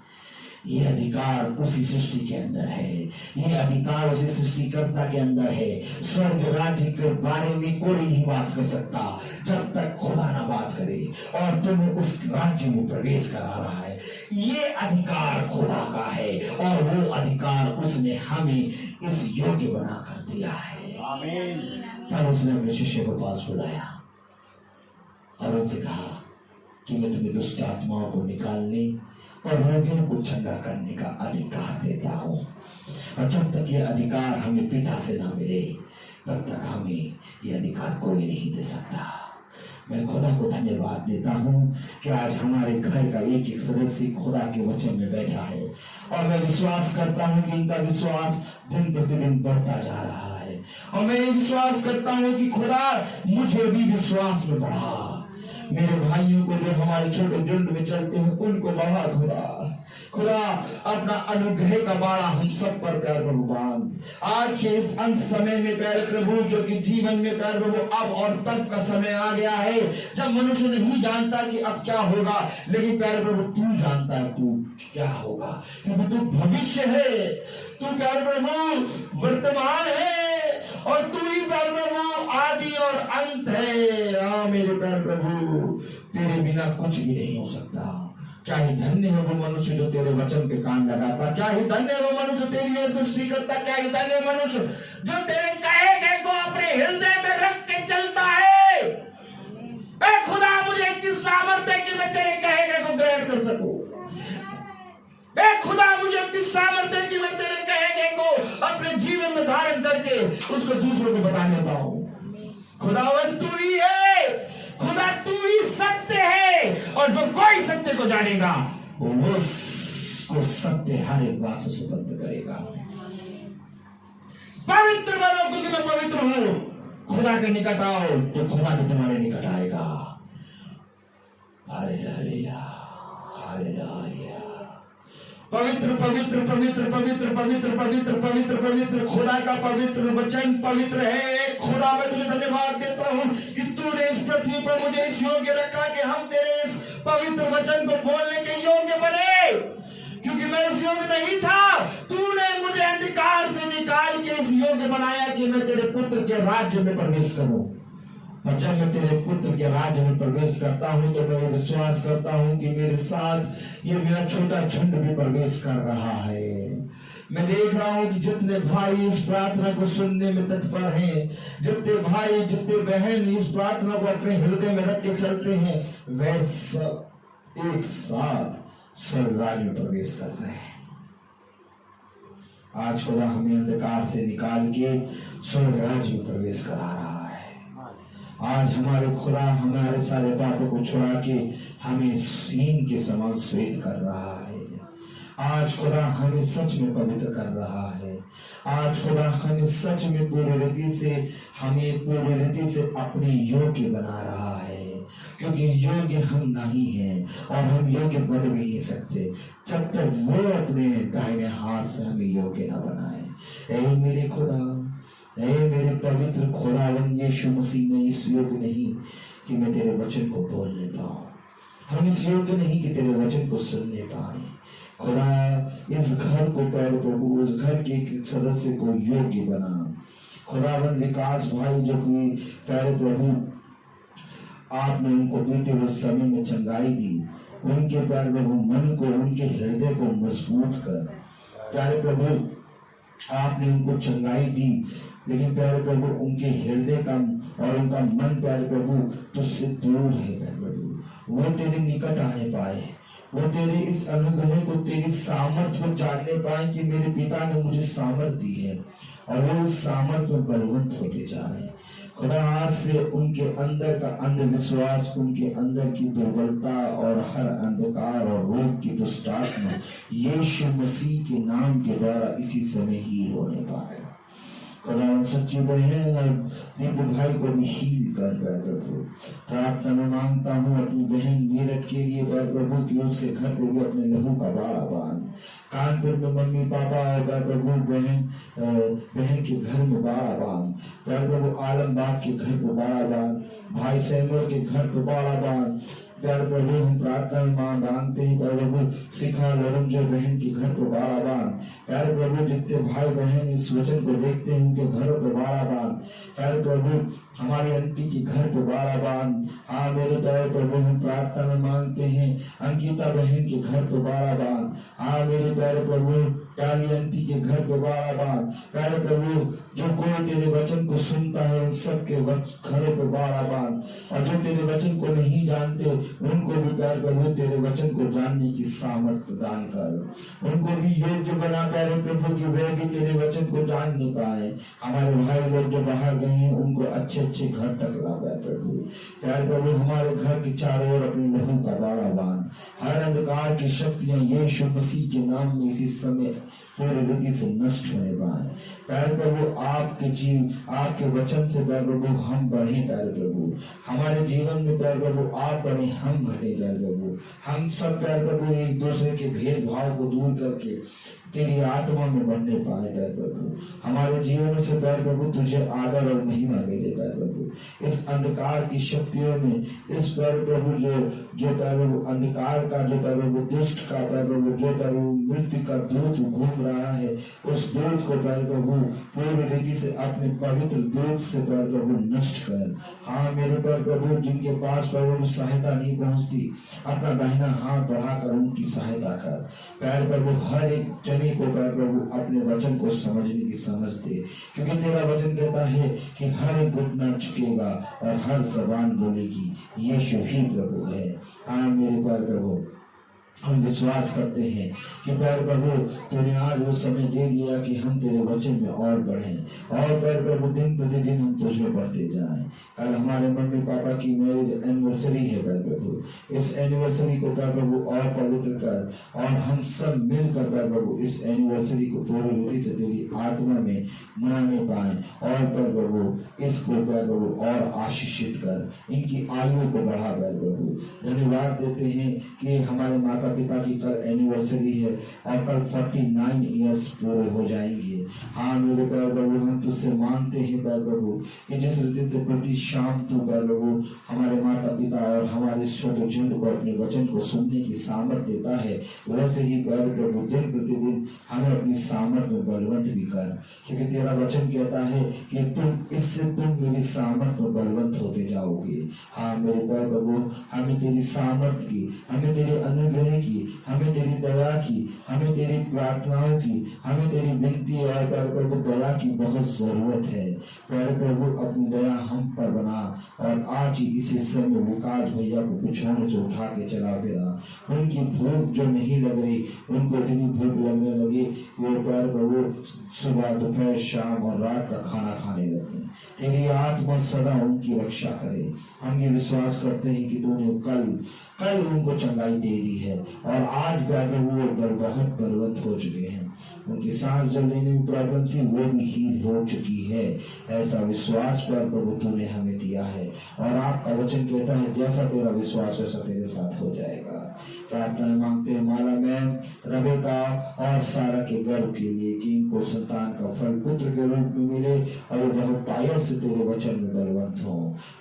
ये अधिकार उसी सृष्टि के अंदर है, ये अधिकार उसी सृष्टिकर्ता के अंदर है। स्वर्ग राज्य के बारे में कोई नहीं बात कर सकता जब तक खुदा ना बात करे, और तुम्हें उस राज्य में प्रवेश करा रहा है। ये अधिकार खुदा का है और वो अधिकार उसने हमें इस योग्य बनाकर दिया है। तब उसने अपने शिष्य को पास बुलाया और उनसे कहा कि मैं तुम्हें दुष्ट आत्माओं को निकालने और रोगियों को चंगा करने का अधिकार देता हूं, और जब तक ये अधिकार हमें पिता से ना मिले तब तक हमें ये अधिकार कोई नहीं दे सकता। मैं खुदा को धन्यवाद देता हूं कि आज हमारे घर का एक एक सदस्य खुदा के वचन में बैठा है, और मैं विश्वास करता हूं कि इनका विश्वास दिन प्रतिदिन बढ़ता जा रहा है, और मैं ये विश्वास करता हूं कि खुदा मुझे भी विश्वास में बढ़ा। मेरे भाइयों को जो हमारे छोटे झुंड में चलते हैं उनको बढ़ा खुदा अपना अनुग्रह का बाड़ा हम सब पर प्यार प्रभु बांध। आज के इस अंत समय में प्यारे प्रभु, जो कि जीवन में प्यारे प्रभु अब और तब का समय आ गया है जब मनुष्य नहीं जानता कि अब क्या होगा, लेकिन प्यारे प्रभु तू जानता है तू क्या होगा, क्योंकि तू भविष्य है, तू प्यारे प्रभु वर्तमान है, और तू ही प्यारे प्रभु आदि और अंत है। हाँ मेरे प्यारे प्रभु, तेरे बिना कुछ भी नहीं हो सकता। क्या ही धन्य है वो मनुष्य जो तेरे वचन पे कान लगाता, क्या ही धन्य है वो मनुष्य तेरी ओर दृष्टि करता, क्या ही धन्य है मनुष्य जो तेरे कहे गए को अपने हृदय में रख के चलता है। ऐ खुदा मुझे इतनी सामर्थ्य कि मैं तेरे कहे गए को ग्रहण कर सकूं। ऐ खुदा मुझे इतनी सामर्थ्य कि मैं तेरे कहे गए को अपने जीवन में धारण करके उसको दूसरों को बताने पाऊं। खुदावन तू ही है, खुदा तू ही सत्य है, और जो कोई सत्य को जानेगा वो उसको सत्य हर एक बात से स्वतंत्र करेगा। पवित्र बनो क्योंकि मैं पवित्र हूं। खुदा के निकट आओ तो खुदा भी तुम्हारे निकट आएगा। Hallelujah, hallelujah. पवित्र पवित्र पवित्र पवित्र पवित्र पवित्र पवित्र पवित्र खुदा का पवित्र वचन पवित्र है। खुदा मैं तुझे धन्यवाद देता हूँ कि तूने इस पृथ्वी पर मुझे इस योग्य रखा कि हम तेरे इस पवित्र वचन को बोलने के योग्य बने, क्योंकि मैं इस योग्य नहीं था। तूने मुझे अंधकार से निकाल के इस योग्य बनाया कि मैं तेरे पुत्र के राज्य में प्रवेश करूं। और जब मैं तेरे पुत्र के राज्य में प्रवेश करता हूं तो मैं विश्वास करता हूं कि मेरे साथ ये मेरा छोटा झुंड भी प्रवेश कर रहा है। मैं देख रहा हूं कि जितने भाई इस प्रार्थना को सुनने में तत्पर हैं, जितने भाई जितने बहन इस प्रार्थना को अपने हृदय में रख के चलते हैं, वे सब एक साथ स्वर्ग राज्य में प्रवेश कर रहे हैं। आज खुदा हमें अंधकार से निकाल के स्वर्ग राज्य में प्रवेश करा रहा है। आज हमारे खुदा हमारे सारे पापों को छुड़ा के हमें सीन के समान श्वेत कर रहा है। आज खुदा हमें सच में पवित्र कर रहा है। आज खुदा हमें सच में पूरी रीति से अपने योग्य बना रहा है, क्योंकि योग्य हम नहीं हैं और हम योग्य बन भी नहीं सकते जब तक वो अपने दाहिने हाथ से हमें योग्य न बनाए। ऐ मेरे खुदा, ऐ मेरे पवित्र खुदावन यीशु मसीह, में इस योग्य नहीं कि मैं तेरे वचन को बोलने पाऊं, हम इस योग्य नहीं कि तेरे वचन को सुनने पाए। खुदा इस घर को प्यारे प्रभु, उस घर के एक सदस्य को योग्य बना। खुदावन विकास भाई जो कि प्यारे प्रभु आपने उनको बीते हुए समय में चंगाई दी, उनके प्यारे प्रभु मन को, उनके हृदय को मजबूत कर। प्यारे प्रभु आपने उनको चंगाई दी, लेकिन प्यारे प्रभु उनके हृदय का और उनका मन प्यारे प्रभु तुझसे दूर है। प्यारे प्रभु वो तेरे निकट आने पाए, वो तेरे इस अनुग्रह को, तेरी सामर्थ्य को जानने पाए कि मेरे पिता ने मुझे सामर्थ्य दी है, और वो उस सामर्थ्य में बलवंत होते जा रहे हैं। खुदा आज से उनके अंदर का अंधविश्वास, उनके अंदर की दुर्बलता और हर अंधकार और रोग की दुष्ट आत्मा यीशु मसीह के नाम के द्वारा इसी समय ही होने पाए। खुदा सच्ची बहन और दीपक भाई को भी हील कर प्रभु। प्रार्थना में मांगता हूँ अपनी बहन मेरठ के लिए प्रभु की उसके घर को भी अपने लहू का बाड़ा बांध। कानपुर में मम्मी पापा और प्रभु बहन के घर में बाड़ा बांध। प्रभु आलमबाग के घर को बाड़ा बांध, भाई सैमुअल के घर को बाड़ा बांध, प्यारे प्रभु हम प्रार्थना में मां मांगते हैं प्यारे प्रभु शिखा लरुण जो बहन के घर को बाड़ा बांध। प्यारे प्रभु जितने भाई बहन इस वचन को देखते हैं उनके घरों पे बाड़ा बांध। प्यारे प्रभु हमारी आंटी के घर पे बाड़ा बांध। हाँ मेरे प्यारे प्रभु हम प्रार्थना में मांगते हैं अंकिता बहन के घर पे बाड़ा बांध। हाँ मेरे प्यारे प्रभु प्यारी आंटी के घर पे बाड़ा बांध। प्यारे प्रभु जो कोई तेरे वचन को सुनता है उन सबके घरों पे बाड़ा बांध, और जो तेरे वचन को नहीं जानते उनको भी प्यारे प्रभु तेरे वचन को जानने की सामर्थ्य प्रदान कर। उनको भी योग्य बना प्यारे प्रभु की वे भी तेरे वचन को जान नहीं पाए। हमारे भाई लोग जो बाहर गए हैं उनको अच्छे अच्छे घर तक ला प्यारे प्रभु। प्यारे प्रभु हमारे घर के चारों ओर अपनी लहू का बाड़ा बांध। हर अंधकार की शक्तियां यीशु मसीह के नाम में इसी समय पूरी रीति से नष्ट होने पाए। प्यारे प्रभु आपके जीव आपके वचन से प्यारे प्रभु हम बढ़े। प्यारे प्रभु हमारे जीवन में प्यारे प्रभु आप बढ़े हम घटे। प्यारे प्रभु हम सब प्यारे प्रभु एक दूसरे के भेदभाव को दूर करके तेरी आत्मा में बढ़ने पाए। प्यारे प्रभु हमारे जीवन से प्यारे प्रभु तुझे आदर और महिमा मिले। प्यारे प्रभु इस अंधकार की शक्तियों में इस प्यारे प्रभु जो प्यारे प्रभु अंधकार का जो प्यारे प्रभु दुष्ट का प्यारे प्रभु जो प्यारे प्रभु मृत्यु का दूत घूम रहा है उस दूत को प्यारे प्रभु पूरी रीति से अपने पवित्र दूत से प्यारे प्रभु नष्ट कर। हाँ मेरे प्यारे प्रभु जिनके पास प्यारे प्रभु सहायता नहीं पहुंचती अपना दाहिना हाथ बढ़ाकर उनकी सहायता कर। प्यारे प्रभु हर एक जने को प्यारे प्रभु अपने वचन को समझने की समझ दे, क्योंकि तेरा वचन कहता है कि हर एक घुटना झुकेगा और हर जबान बोलेगी यीशु ही प्रभु है। हाँ मेरे प्यारे प्रभु हम विश्वास करते हैं कि प्यारे प्रभु तूने आज वो समय दे दिया कि हम तेरे वचन में और बढ़ें और प्यारे प्रभु दिन प्रतिदिन हम तुझ में बढ़ते जाएं। कल हमारे मम्मी पापा की मैरिज एनिवर्सरी है प्यारे प्रभु, इस एनिवर्सरी को प्यारे प्रभु और पवित्र कर और हम सब मिलकर प्यारे प्रभु इस एनिवर्सरी को पूरी रीति से तेरी आत्मा में मनाने पाए और प्यारे प्रभु इसको प्यारे प्रभु और आशीषित कर, इनकी आयु को बढ़ा। प्यारे प्रभु धन्यवाद देते हैं कि हमारे माता पिता की कल एनिवर्सरी है और कल 49 इयर्स पूरे हो जाएंगे। हाँ मेरे प्यारे प्रभु हम तुझसे मांगते हैं प्यारे प्रभु कि जिस रीति से प्रति शाम तू प्यारे प्रभु हमारे माता पिता और हमारे छोटे झुंड को अपने वचन को सुनने की सामर्थ्य देता है, वैसे ही प्यारे प्रभु दिन प्रतिदिन हमें अपनी सामर्थ्य में बलवंत भी कर, क्योंकि तेरा वचन कहता है कि तुम मेरी सामर्थ्य में बलवंत होते जाओगे। हाँ मेरे प्यारे प्रभु हमें तेरी सामर्थ्य की, हमें तेरे अनुग्रह की, हमें तेरी दया की, हमें तेरी प्रार्थनाओं की, हमें तेरी विनती और प्यारे प्रभु दया की बहुत जरूरत है। प्यारे प्रभु अपनी दया हम पर बना और आज ही इसी समय विकास भैया को बिछौने से उठा के चला फिरा। उनकी भूख जो नहीं लग रही उनको इतनी भूख लगने लगी कि वो प्यारे प्रभु सुबह दोपहर शाम और रात का खाना खाने लगे। तेरी आत्मा सदा उनकी रक्षा करे। हम ये विश्वास करते हैं कि तूने कल उनको चंगाई दे दी है और आज प्यारे वो बहुत बलवंत हो चुके हैं। उनकी सांस जब लेने में प्रॉब्लम थी वो भी हील हो चुकी है। ऐसा विश्वास प्यारे प्रभु तूने हमें दिया है और आपका वचन कहता है जैसा तेरा विश्वास वैसा तेरे साथ हो जाएगा। प्रार्थना मांगते हैं माला मैम, रेबेका और सारा के गर्भ के लिए कि इनको संतान का फल पुत्र के रूप में मिले और वो बहुत ताकत से तेरे वचन में बलवंत हो।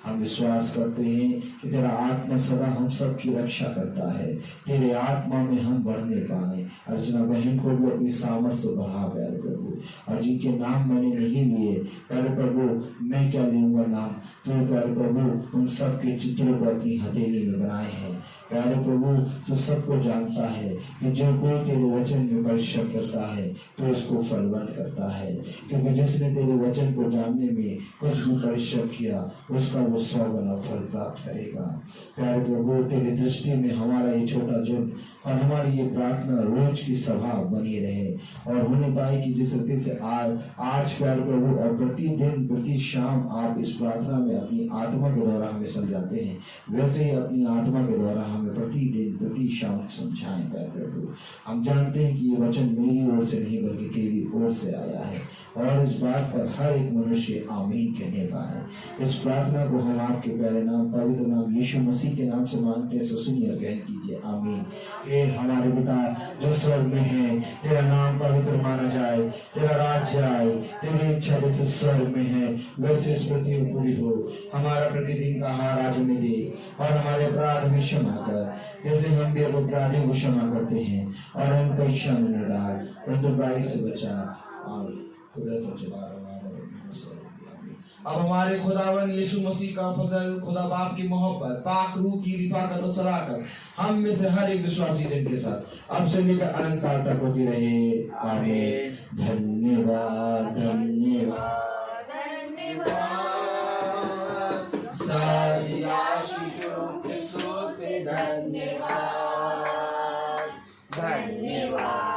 हम विश्वास करते हैं कि तेरा आत्मा सदा हम सब की रक्षा करता है। तेरे आत्मा में हम बढ़ने पाए। अर्चना बहन को भी अपनी सामर्थ्य बढ़ा प्यारे प्रभु, और जिनके नाम मैंने नहीं लिए प्यारे प्रभु मैं क्या लूंगा नाम, तो प्यारे प्रभु उन सब के चित्रों को अपनी हथेली में बनाए हैं। प्यारे प्रभु तो सबको जानता है कि जो कोई तेरे वचन में परिश्रम करता है तो उसको फलवंत करता है, क्योंकि जिसने तेरे वचन को जानने में कुछ भी परिश्रम किया उसका वो 100 गुना फल प्राप्त करेगा। प्यारे प्रभु तेरी दृष्टि में हमारा ये छोटा झुंड और हमारी ये प्रार्थना रोज की सभा बनी रहे और होने पाए कि जिस रीति से आज प्यारे प्रभु और प्रतिदिन प्रति शाम आप इस प्रार्थना में अपनी आत्मा के द्वारा हमें समझाते हैं, वैसे ही अपनी आत्मा के द्वारा हमें प्रतिदिन प्रति शाम समझाएं। प्यारे प्रभु हम जानते हैं कि ये वचन मेरी ओर से नहीं बल्कि तेरी ओर से आया है और इस बात पर हर एक मनुष्य आमीन कहने पाए। इस प्रार्थना को हम आपके प्यारे नाम पवित्र नाम यीशु मसीह के नाम से मांगते हैं, सो सुनिए और ग्रहण कीजिए, आमीन। हे हमारे पिता जो स्वर्ग में है, तेरा नाम पवित्र माना जाए, तेरा राज्य आए, तेरी इच्छा जैसे स्वर्ग में है वैसे इस पृथ्वी पर पूरी हो। हमारा प्रतिदिन का आहार आज हमें दे, और हमारे अपराध में क्षमा कर जैसे हम भी अपने अपराधियों को क्षमा करते हैं, और हम परीक्षा में न डाल परंतु बुराई से बचा, और कुदरत और जलाल और आदर और महिमा से आमीन। अब हमारे खुदावन यीशु मसीह का फजल, खुदा बाप की मोहब्बत, पाक रूह की रिफाकत और सलाकत हम में से हर एक विश्वासी जन के साथ अब से लेकर अनंत काल तक होती रहे, आमीन। धन्यवाद धन्यवाद सारी आशीषों के सोते धन्यवाद धन्यवाद।